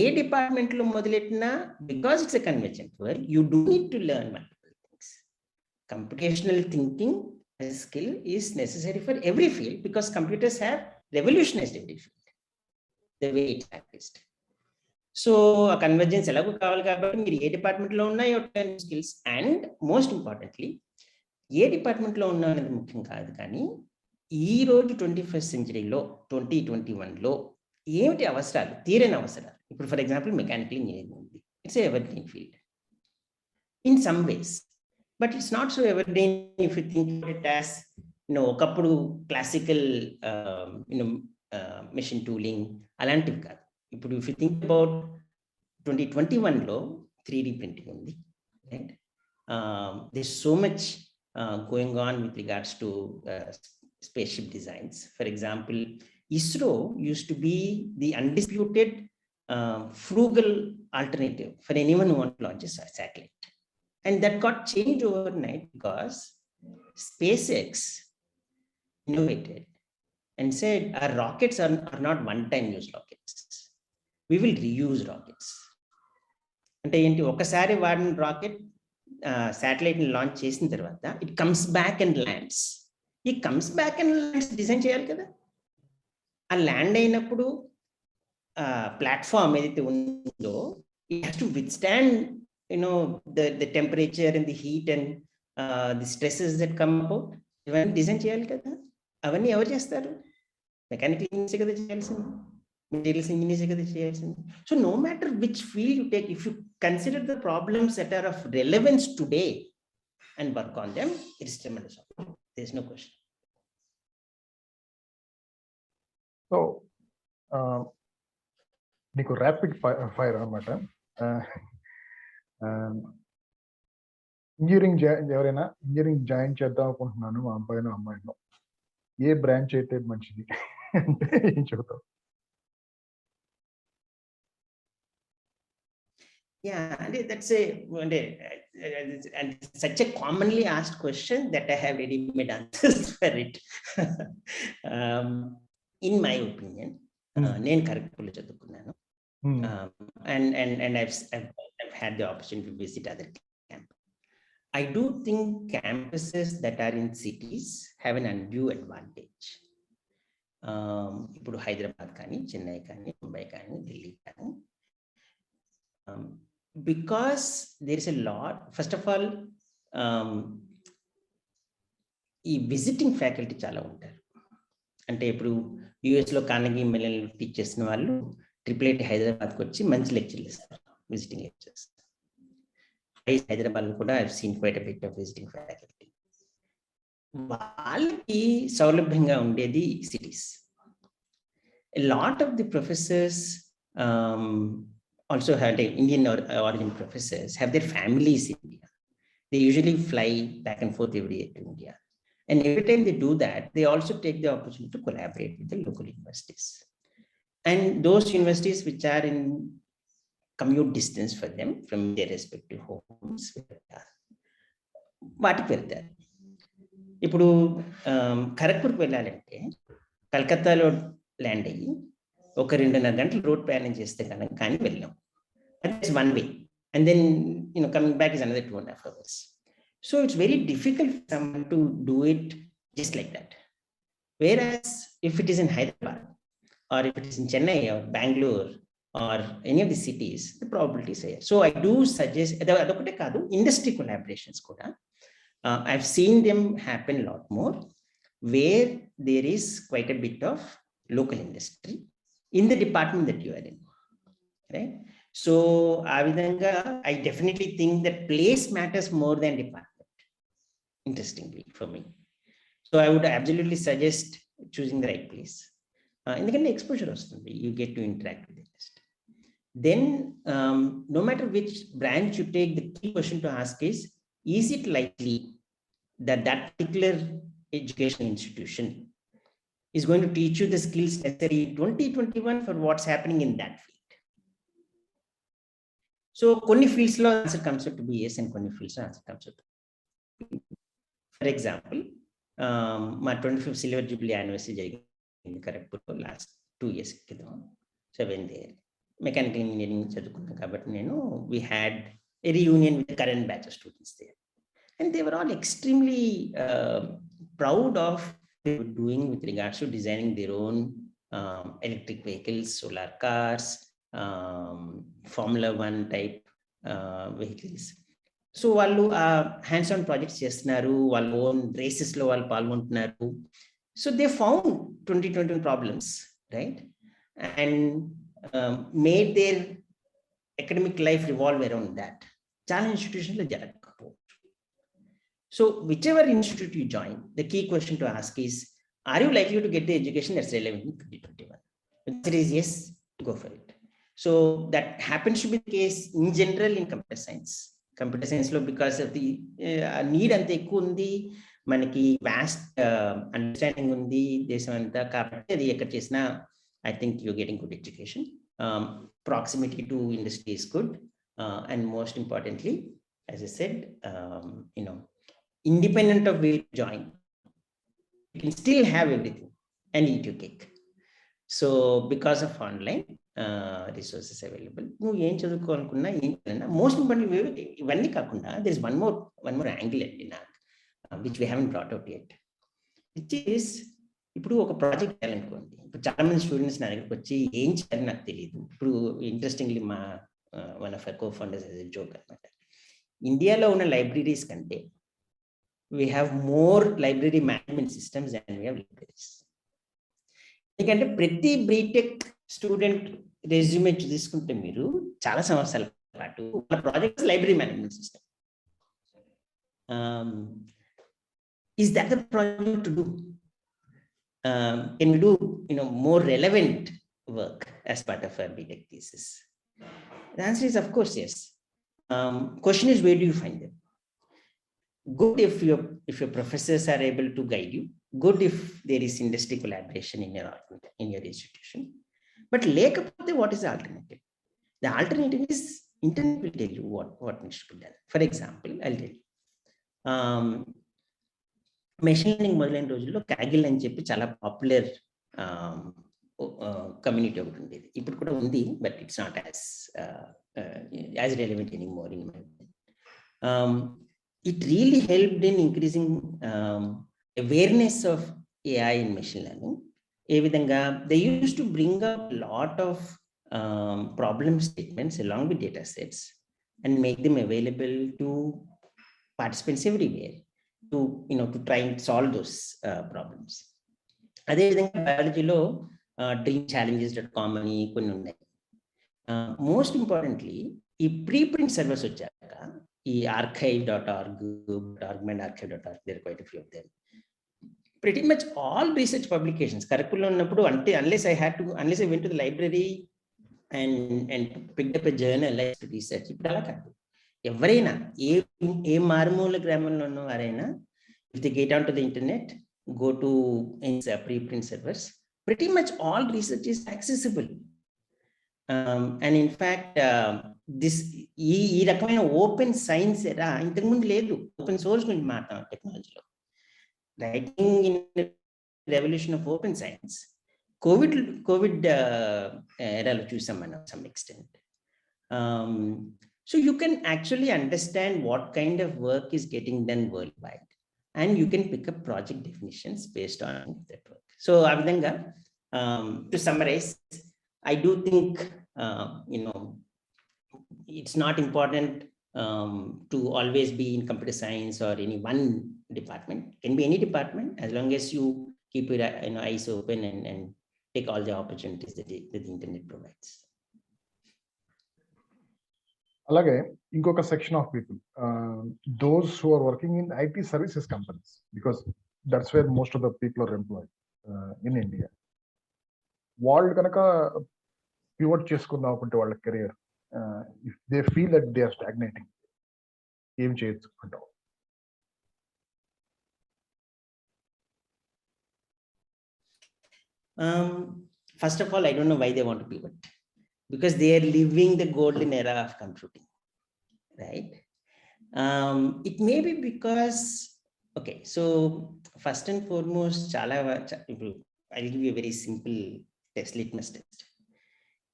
A department లో మొదలెట్టినా, because it's a convergent world, you do need to learn multiple things. Computational thinking as a skill is necessary for every field because computers have revolutionized every field the way it's practiced. So a convergence ఎలాగో కావాలి కాబట్టి మీరు ఏ department లో ఉన్నా your skills, and most importantly ఏ డిపార్ట్మెంట్లో ఉన్నా అనేది ముఖ్యం కాదు, కానీ ఈ రోజు 21st సెంచరీలో 2021లో ఏమిటి అవసరాలు, తీరని అవసరాలు. ఇప్పుడు ఫర్ ఎగ్జాంపుల్ మెకానికల్ ఇంజనీరింగ్ ఉంది, it's evergreen field in some ways, but it's not so evergreen if you think it as ఒకప్పుడు క్లాసికల్ మెషిన్ టూలింగ్ అలాంటివి కాదు. ఇప్పుడు ఇఫ్ యూ థింక్ అబౌట్ 2021లో 3D ప్రింటింగ్ ఉంది, right? This so much going on with regards to spaceship designs. For example, ISRO used to be the undisputed frugal alternative for anyone who wants to launch a satellite. And that got changed overnight because SpaceX innovated and said our rockets are not one-time use rockets. We will reuse rockets. అంటే ఏంటి, ఒకసారి వాడిన rocket satellite ని launch చేసిన తర్వాత it comes back and lands. ఈ comes back and lands design చేయాలి కదా. ఆ ల్యాండ్ అయినప్పుడు ప్లాట్ఫామ్ ఏదైతే ఉందో it has to withstand the temperature and the heat and the stresses that come about, ఇవన్నీ డిజైన్ చేయాలి కదా. అవన్నీ ఎవరు చేస్తారు? మెకానికల్ ఇంజనీర్స్ కదా చేయాల్సింది, మెటీరియల్స్ ఇంజనీర్స్ కదా చేయాల్సింది. So no matter which field you take, if you consider the problems that are of relevance today and work on them, it is tremendous. There is no question. So నీకు rapid fire అనమాట. Engineering ఎవరైనా engineering join చేద్దాం అనుకుంటున్నాను, మా అబ్బాయినో అమ్మాయినో, ఏ branch అయితే మంచిది అంటే ఏం చెబుతావు? Yeah, that's such a commonly asked question that I have ready-made answers for it. In my opinion, నేను కరెక్ట్గా చదువుకున్నాను, and I've had the opportunity to visit other camps. I do think campuses that are in cities have an undue advantage. ఇప్పుడు హైదరాబాద్ కానీ, చెన్నై కానీ, ముంబై కానీ, ఢిల్లీ కానీ, because there is a lot, first of all, ఈ visiting faculty చాలా ఉంటారు. అంటే ఇప్పుడు యుఎస్లో కార్నెగీ మెల్లన్ టీచ్ చేసిన వాళ్ళు ట్రిపుల్ హైదరాబాద్కి వచ్చి మంచి లెక్చర్లు ఇస్తారు, విజిటింగ్ లెక్చర్స్. హైదరాబాద్లో కూడా I seen quite a bit of visiting faculty. వాళ్ళకి సౌలభ్యంగా ఉండేది cities. A lot of the professors also have Indian origin professors have their families in India. They usually fly back and forth every year to India. And every time they do that, they also take the opportunity to collaborate with the local universities. And those universities which are in commute distance for them from their respective homes, వాటికి వెళ్తారు. ఇప్పుడు ఖరగ్పూర్కి వెళ్ళాలంటే కలకత్తాలో land అయ్యి ఒక 2.5 గంటలు road ప్రయాణం చేస్తే కనుక కానీ వెళ్ళాం. That's one way. And then, coming back is another 2.5 hours. So it's very difficult for someone to do it just like that. Whereas if it is in Hyderabad, or if it is in Chennai or Bangalore or any of the cities, the probability is higher. So I do suggest, adokate kaadu, industry collaborations kuda, I've seen them happen a lot more, where there is quite a bit of local industry in the department that you are in, right? So I definitely think that place matters more than department, interestingly for me. So I would absolutely suggest choosing the right place. ఎందుకంటే exposure వస్తుంది, you get to interact with the industry. Then no matter which branch you take, the key question to ask is it likely that that particular education institution is going to teach you the skills necessary in 2021 for what's happening in that field? So కొన్ని fields లో answer comes to be yes, and కొన్ని fields లో answer comes to. For example, మా 25th silver jubilee anniversary జరిగింది ఖరగ్పూర్లో last 2 years క్రితం. So when there mechanical engineering చదువుకున్నాను కాబట్టి నేను we had a reunion with the current batch of students there, and they were all extremely proud of what they were doing with regards to designing their own electric vehicles, solar cars, Formula 1 type vehicles. So వాళ్ళు hands on projects చేస్తున్నారు, వాళ్ళ own races లో వాళ్ళు పాల్గొంటున్నారు. So they found 2020 problems, right, and made their academic life revolve around that. చాలా ఇన్స్టిట్యూషన్లో జరగకపోవచ్చు. So whichever institute you join, the key question to ask is, are you likely to get the education that's relevant in 2021? If it is yes, go for it. So that happens to be the case in general in computer science. Computer science lo because of the need ante ekku undi, manaki vast understanding undi desam anta, kabatti adi ekkada chesina I think you're getting good education. Proximity to industry is good, and most importantly, as I said, independent of where you join, you can still have everything and eat your cake. So because of online resources available, నువ్వు ఏం చదువుకోవాలనుకున్నా, ఏం చేయాలన్నా, most important ఇవన్నీ కాకుండా there is one more angle అండి నాకు, which we haven't brought out yet, which is, ఇప్పుడు ఒక ప్రాజెక్ట్ చేయాలనుకోండి. ఇప్పుడు చాలా మంది స్టూడెంట్స్ నా దగ్గరకు వచ్చి ఏం చేయాలని నాకు తెలియదు. ఇప్పుడు ఇంట్రెస్టింగ్లీ మా one of our co founders as a joke అనమాట, ఇండియాలో ఉన్న లైబ్రరీస్ కంటే we have more library management systems than we have libraries. ఎందుకంటే ప్రతి బీటెక్ స్టూడెంట్ రెజ్యూమే తీసుకుంటే మీరు చాలా సంవత్సరాల పాటు వాళ్ళ projects library management system. Is that the project to do? Can we do more relevant work as part of our BTech thesis? The answer is of course yes. Question is, where do you find them? Good if your professors are able to guide you. Good if there is industry collaboration in your institution. But lekapothe, what is the alternative? The alternative is internet will tell you what needs to be done. For example, I'll tell you. Machine learning మొదలైన రోజుల్లో కాగిల్ అని చెప్పి చాలా popular community ఒకటి ఉండేది. ఇప్పుడు కూడా ఉంది, but it's not as relevant anymore in my opinion. It really helped in increasing awareness of AI in machine learning. ఏ విధంగా they used to bring up a lot of problem statements along with data sets and make them available to participants everywhere to try and solve those problems. అదే విధంగా బయాలజీలో dreamchallenges.com అని కొన్ని ఉన్నాయి. Most importantly ఈ ప్రీప్రింట్ servers వచ్చాక ఈ archive.org, archive.org, there are quite a few of them. Pretty much all research publications curriculum ఉన్నప్పుడు అంటే unless I went to the library and picked up a journal like research, ఇప్పుడు అలా కాదు. ఎవరైనా ఏ మారుమూల గ్రామంలో ఉన్న వారైనా, if they get onto the internet, go to preprint servers, pretty much all research is accessible. And in fact ఈ రకమైన ఓపెన్ సైన్స్ ఎరా ఇంతకుముందు లేదు. ఓపెన్ సోర్స్ గురించి మాట్లాడతాం టెక్నాలజీలో. Writing in revolution of open science covid ఎరాలో చూసాం మనం some extent. So you can actually understand what kind of work is getting done worldwide, and you can pick up project definitions based on that work. So avidanga, to summarize, I do think it's not important to always be in computer science or any one department. It can be any department, as long as you keep your eyes open and take all the opportunities that the internet provides. అలాగే ఇంకొక section of people, those who are working in IT services companies, because that's where most of the people are employed in India. వాళ్ళు కనుక pivot చేసుకుందాం అనుకుంటే వాళ్ళ career, if they feel that they are stagnating, ఏం చేయొచ్చు అంటావు? First of all, I don't know why they want to pivot, because they are living the golden era of computing, right? It may be because, okay, so first and foremost, I'll give you a very simple test, litmus test.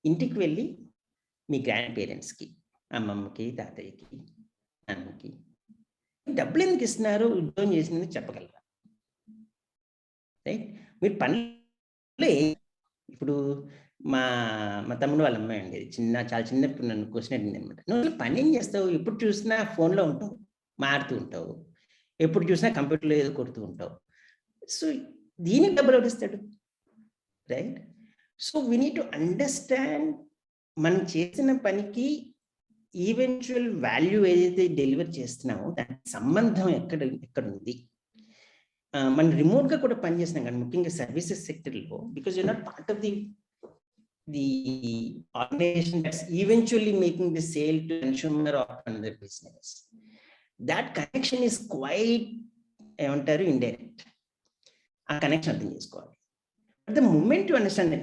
ఇంటికి వెళ్ళి మీ grand పేరెంట్స్కి, అమ్మమ్మకి, తాతయ్యకి, నాన్నకి డబ్బులు ఎందుకు ఇస్తున్నారు, ఉద్యోగం చేసిందని చెప్పగలరా? రైట్? మీరు పనులు ఇప్పుడు మా తమ్ముడు వాళ్ళ అమ్మాయి ఉండేది, చాలా చిన్నప్పుడు నన్ను క్వశ్చన్ అడిగింది అనమాట. నువ్వు పని ఏం చేస్తావు? ఎప్పుడు చూసినా ఫోన్లో ఉంటావు, మారుతూ ఉంటావు, ఎప్పుడు చూసినా కంప్యూటర్లో ఏదో కొడుతూ ఉంటావు. సో దీనికి డబ్బులు ఎవరిస్తాడు? Right? So we need to understand మనం చేసిన పనికి ఈవెన్చువల్ వాల్యూ ఏదైతే డెలివర్ చేస్తున్నామో దాని సంబంధం ఎక్కడ ఉంది. మనం రిమోట్గా కూడా పనిచేస్తున్నాం కానీ ముఖ్యంగా సర్వీసెస్ సెక్టర్లో, because you're not part of the organization that's eventually making the sale to consumer or another business. That connection is quite indirect. A connection అర్థం చేసుకోవాలి. But the moment you understand the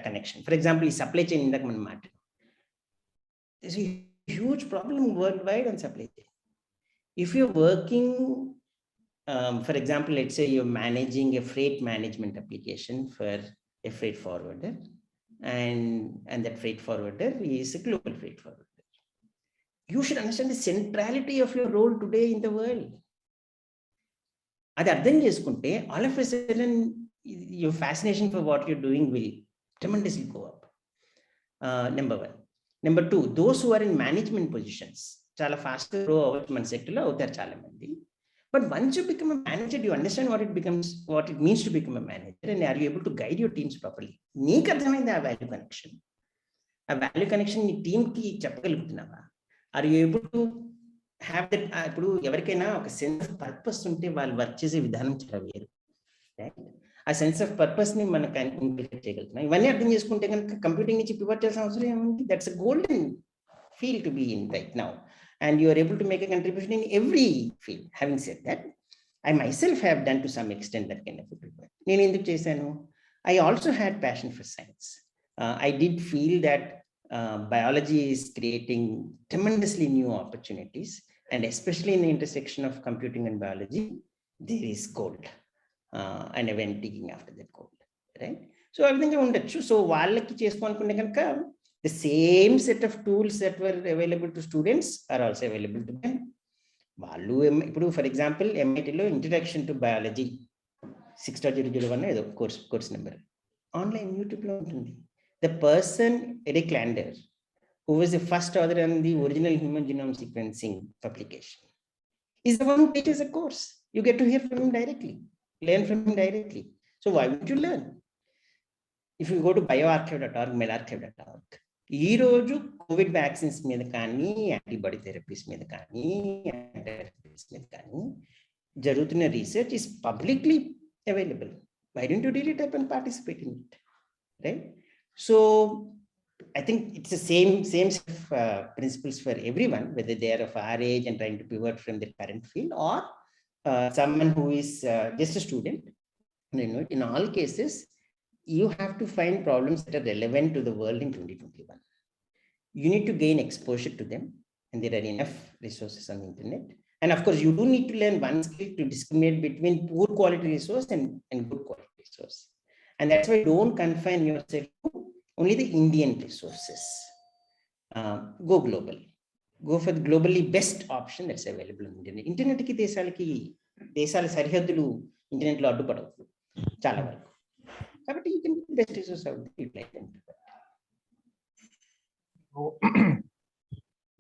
connection, for example, ఈ supply chain ఇందాక మనం మాట్లాడాం, there's a huge problem worldwide on supply chain. If you're working, for example, let's say you're managing a freight management application for a freight forwarder, and that freight forwarder is a global freight forwarder. You should understand the centrality of your role today in the world. అది అర్థం చేసుకుంటే all of a sudden your fascination for what you're doing will tremendously go up. Number one. Number two, those who are in management positions చాలా fast grow అవ్వచ్చు మన సెక్టర్లో అవుతారు చాలా మంది. But once you become a manager, you understand what it means to become a manager, and are you able to guide your teams properly? నీకు అర్థమైంది ఆ వాల్యూ కనెక్షన్. ఆ వాల్యూ కనెక్షన్ నీ టీమ్కి చెప్పగలుగుతున్నావా? Are you able to have that? ఇప్పుడు ఎవరికైనా ఒక సెన్స్ ఆఫ్ పర్పస్ ఉంటే వాళ్ళు వర్క్ చేసే విధానం చాలా వేరు. ఆ సెన్స్ ఆఫ్ పర్పస్ ని మనకు ఇంప్లికేట్ చేయగలుగుతున్నాం. ఇవన్నీ అర్థం చేసుకుంటే కనుక కంప్యూటింగ్ నుంచి పివట్ చేయాల్సిన అవసరం ఏముంది? That's a golden field to be in right now, and you are able to make a contribution in every field. Having said that, I myself have done to some extent that kind of a pivot. నేను ఎందుకు చేశాను? I also had passion for science. I did feel that biology is creating tremendously new opportunities, and especially in the intersection of computing and biology, there is gold. And I went digging after that gold, right? So ఆ విధంగా ఉండొచ్చు. So వాళ్ళకి చేసుకోవాలనుకుంటే కనుక the same set of tools that were available to students are also available to them. వాళ్ళు ఇప్పుడు for example MITలో introduction to biology 6.001 ఏదో కోర్స్ నెంబర్ ఆన్లైన్ యూట్యూబ్లో ఉంటుంది. The person Eric Lander, who was the first author on the original human genome sequencing publication, is the one who teaches a course. You get to hear from him directly, learn from him directly. So why would you learn? If you go to bioarchive.org, medarchive.org, ఈ రోజు Covid vaccines మీద కానీ, antibody therapies మీద కానీ, యాంటీథెరపీస్ మీద కానీ జరుగుతున్న research is publicly available. Why don't you read it up and participate in it, right? So I think it's the same principles for everyone, whether they are of our age and trying to pivot from their current field, or someone who is just a student. You know, in all cases, you have to find problems that are relevant to the world in 2021. You need to gain exposure to them, and there are enough resources on the internet. And of course, you do need to learn one skill to discriminate between poor quality resource and good quality resource. And that's why don't confine yourself to only the Indian resources. Go global. Go for the globally best option that's available on the internet. Internet ki desala sarihadulu internet lo addupadavadu చాలా వరకు. కాబట్టి you can get the best resource out there, utilize them.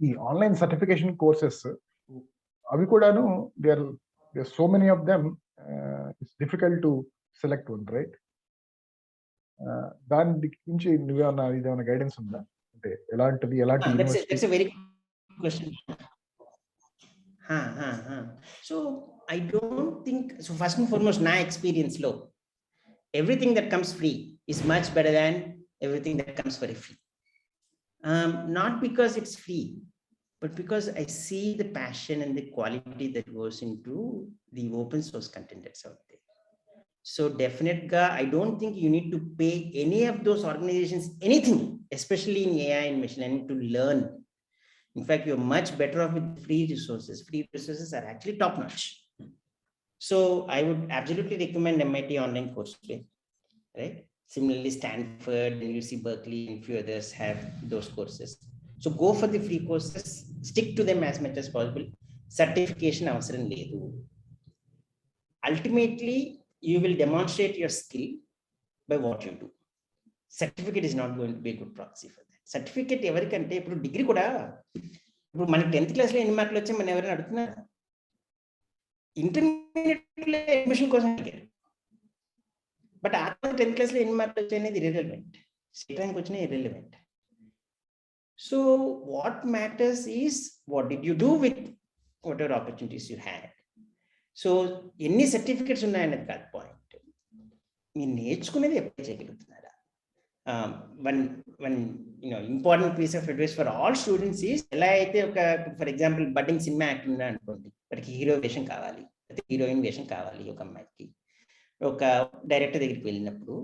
ఈ online certification courses అవి కూడాను there so many of them, it's difficult to select one, right? దాని గురించి ఇదేమైనా guidance ఉందా? అంటే ఎలాంటి That's a very good question. So I don't think so. First and foremost, నా experience లో everything that comes free is much better than everything that comes for free. Not because it's free, but because I see the passion and the quality that goes into the open source content that's out there. So definitely, I don't think you need to pay any of those organizations anything, especially in AI and machine learning, to learn. In fact, you're much better off with free resources. Free resources are actually top notch. So I would absolutely recommend MIT online course, right? Similarly, Stanford and UC Berkeley and few others have those courses. So go for the free courses, stick to them as much as possible. Certification avasram ledu. Ultimately, you will demonstrate your skill by what you do. Certificate is not going to be a good proxy for that. Certificate everikante ఇప్పుడు degree కూడా ఇప్పుడు మనకి 10th class లో ఎన్ని మార్కులు వచ్చాయి మనం ఎవరైనా అడుగుతున్నారా? ఇంటర్మీడియట్ లో అడ్మిషన్ కోసం అడిగారు, బట్ ఆ 10th క్లాస్ లో ఎన్ని మార్కులు వచ్చాయి అనేది ఇర్రెలెవెంట్. స్టేట్ ర్యాంక్ వచ్చినా irrelevant. So what matters is what did you do with whatever opportunities you had. So ఎన్ని సర్టిఫికెట్స్ ఉన్నాయనేది కాదు పాయింట్, మీరు నేర్చుకునేది అప్లై చేయగలుగుతున్నారా? One important piece of advice for all students is, ఎలా అయితే ఒక for example budding cinema actor ఉన్నా అనుకోండి, వాడికి హీరో వేషం కావాలి, హీరోయిన్ వేషం కావాలి ఒక అమ్మాయికి. ఒక డైరెక్టర్ దగ్గరికి వెళ్ళినప్పుడు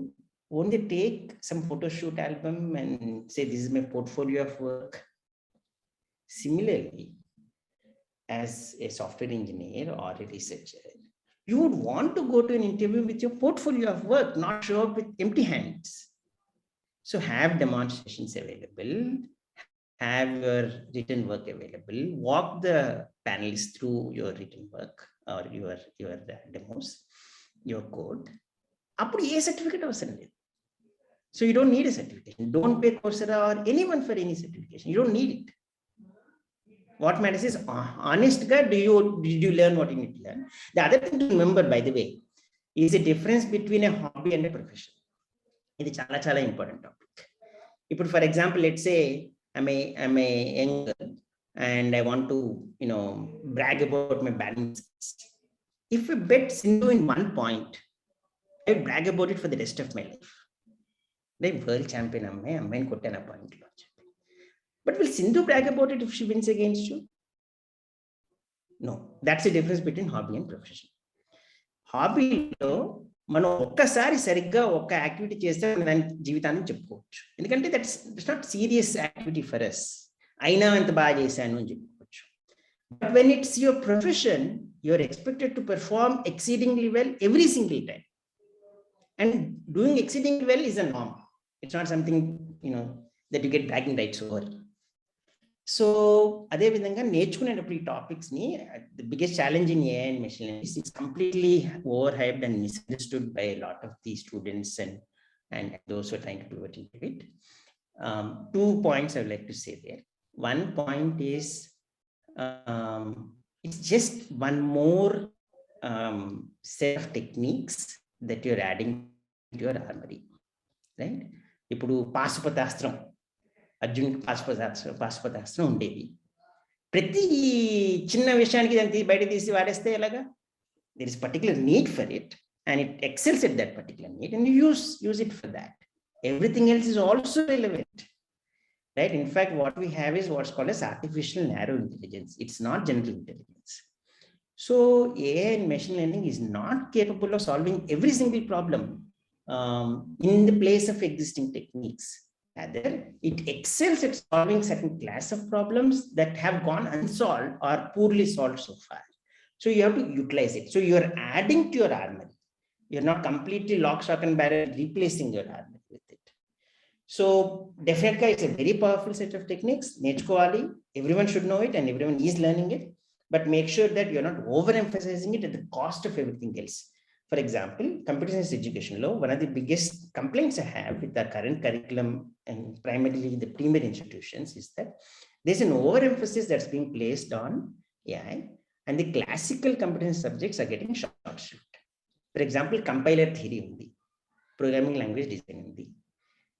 only take some photoshoot album and say this is my portfolio of work. Similarly, as a software engineer or a researcher, you would want to go to an interview with your portfolio of work, not show up with empty hands. So have demonstrations available, have your written work available, walk the panelists through your written work or your demos, your code. Appudu A certificate avasram ledhu. So you don't need a certification. Don't pay Coursera or anyone for any certification. You don't need it. What matters is honest ga did you learn what you need to learn. The other thing to remember, by the way, is a difference between a hobby and a profession. ఇది చాలా చాలా important topic. ఇప్పుడు for example let's say I'm a young girl and I want to brag about my badminton. If I bet Sindhu in one point, I would brag about it for the rest of my life. Like world champion అమ్మాయిని కొట్టాను ఆ point లో. But will Sindhu brag about it if she wins against you? No. That's the difference between hobby and profession. హాబీలో మనం ఒక్కసారి సరిగ్గా ఒక activity చేస్తే దాని జీవితాన్ని చెప్పుకోవచ్చు. ఎందుకంటే that's not serious activity for us. అయినా ఎంత బాగా చేశాను అని చెప్పుకోవచ్చు. But when it's your profession, you are expected to perform exceedingly well every single time. And doing exceedingly well is a norm. It's not something that you get bragging rights over. So అదే విధంగా నేర్చుకునేటప్పుడు ఈ topics ని the biggest challenge in AI and machine learning is it's completely over hyped and misunderstood by lot of the students and those who are trying to pivot into it. 2 points I would like to say there. One point is it's just one more set of techniques that you're adding to your armory, right? ఇప్పుడు పాశుపతాస్త్రం, అర్జున్ పాశుపతాస్త్రం ఉండేది. ప్రతి చిన్న విషయానికి దాన్ని బయట తీసి వాడేస్తే ఎలాగా? there is particular need for it and it excels at that particular need and you use it for that. Everything else is also relevant, right? In fact, what we have is what's called as artificial narrow intelligence. It's not general intelligence. So AI and machine learning is not capable of solving every single problem in the place of existing techniques. Rather, it excels at solving certain class of problems that have gone unsolved or poorly solved so far. So you have to utilize it. So you're adding to your armory. You're not completely lock, stock and barrel replacing your armory with it. So definitely it's a very powerful set of techniques. Nechkovali, everyone should know it and everyone is learning it, but make sure that you're not overemphasizing it at the cost of everything else. For example, computer science education law, one of the biggest complaints I have with the current curriculum and primarily the premier institutions is that there's an overemphasis that's being placed on AI and the classical computer science subjects are getting short-shrift. For example, compiler theory undi, programming language design undi,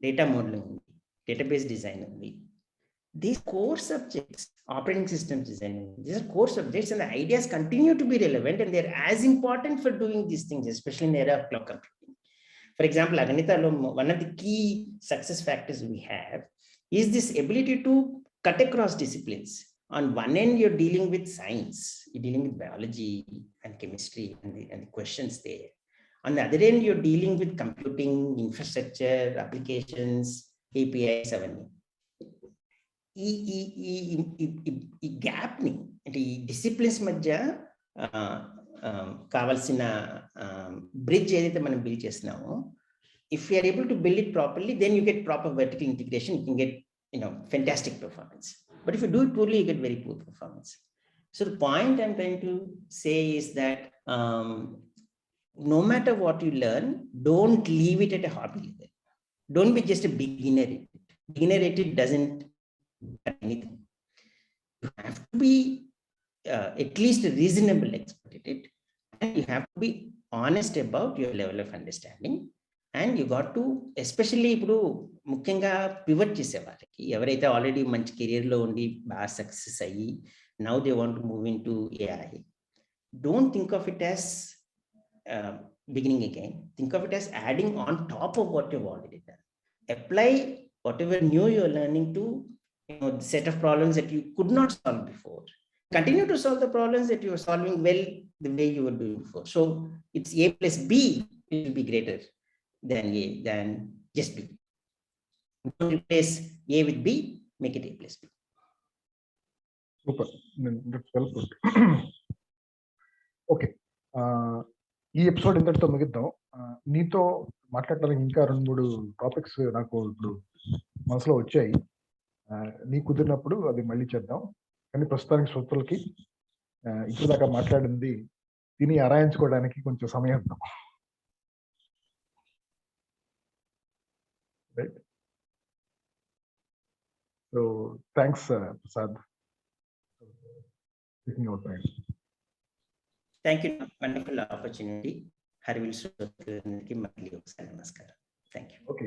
data modeling undi, database design undi. These core subjects, operating systems design, these are core subjects and the ideas continue to be relevant and they're as important for doing these things, especially in the era of cloud computing. For example, Aganita, one of the key success factors we have is this ability to cut across disciplines. On one end, you're dealing with science, you're dealing with biology and chemistry and the questions there. On the other end, you're dealing with computing, infrastructure, applications, APIs, అవన్నీ. ఈ gap ని అంటే ఈ disciplines మధ్య కావాల్సిన bridge ఏదైతే మనం build చేస్తున్నామో, if you are able to build it properly, then you get proper vertical integration, you can get fantastic performance. But if you do it poorly, you get very poor performance. So the point I'm trying to say is that no matter what you learn, don't leave it at a hobby level. Don't be just a beginner at it. Beginner at it doesn't do anything. You have to be at least a reasonable expert at it, and you have to be honest about your level of understanding. And you got to, especially ఇప్పుడు ముఖ్యంగా pivot చేసే వాళ్ళకి, ఎవరైతే already మంచి కెరియర్లో ఉండి బాగా success అయ్యి now they want to move in to AI, don't think of it as beginning again. Think of it as adding on top of what you've already done. Apply whatever new you're learning to the set of problems that you could not solve before. Continue to solve the problems that you were solving well the way you were doing before. So it's A plus B will be greater than A, than just B. Don't replace A with B, make it A plus B. Super. That's well put. Okay. ఈ episode ఇంతటితో ముగిద్దాం. నీతో మాట్లాడడానికి ఇంకా 2-3 topics నాకు ఇప్పుడు మనసులో వచ్చాయి. నీ కుదిరినప్పుడు అది మళ్ళీ చేద్దాం. కానీ ప్రస్తుతానికి శ్రోతలకి ఇప్పుడు దాకా మాట్లాడింది తిని అరాయించుకోవడానికి కొంచెం సమయం ఇద్దాం. Right. So thanks, Prasad. Speaking out right. Thank you. Wonderful opportunity. హరివిల్ శ్రోతలందరికీ మళ్ళీ ఒకసారి నమస్కారం. Thank you. ఓకే.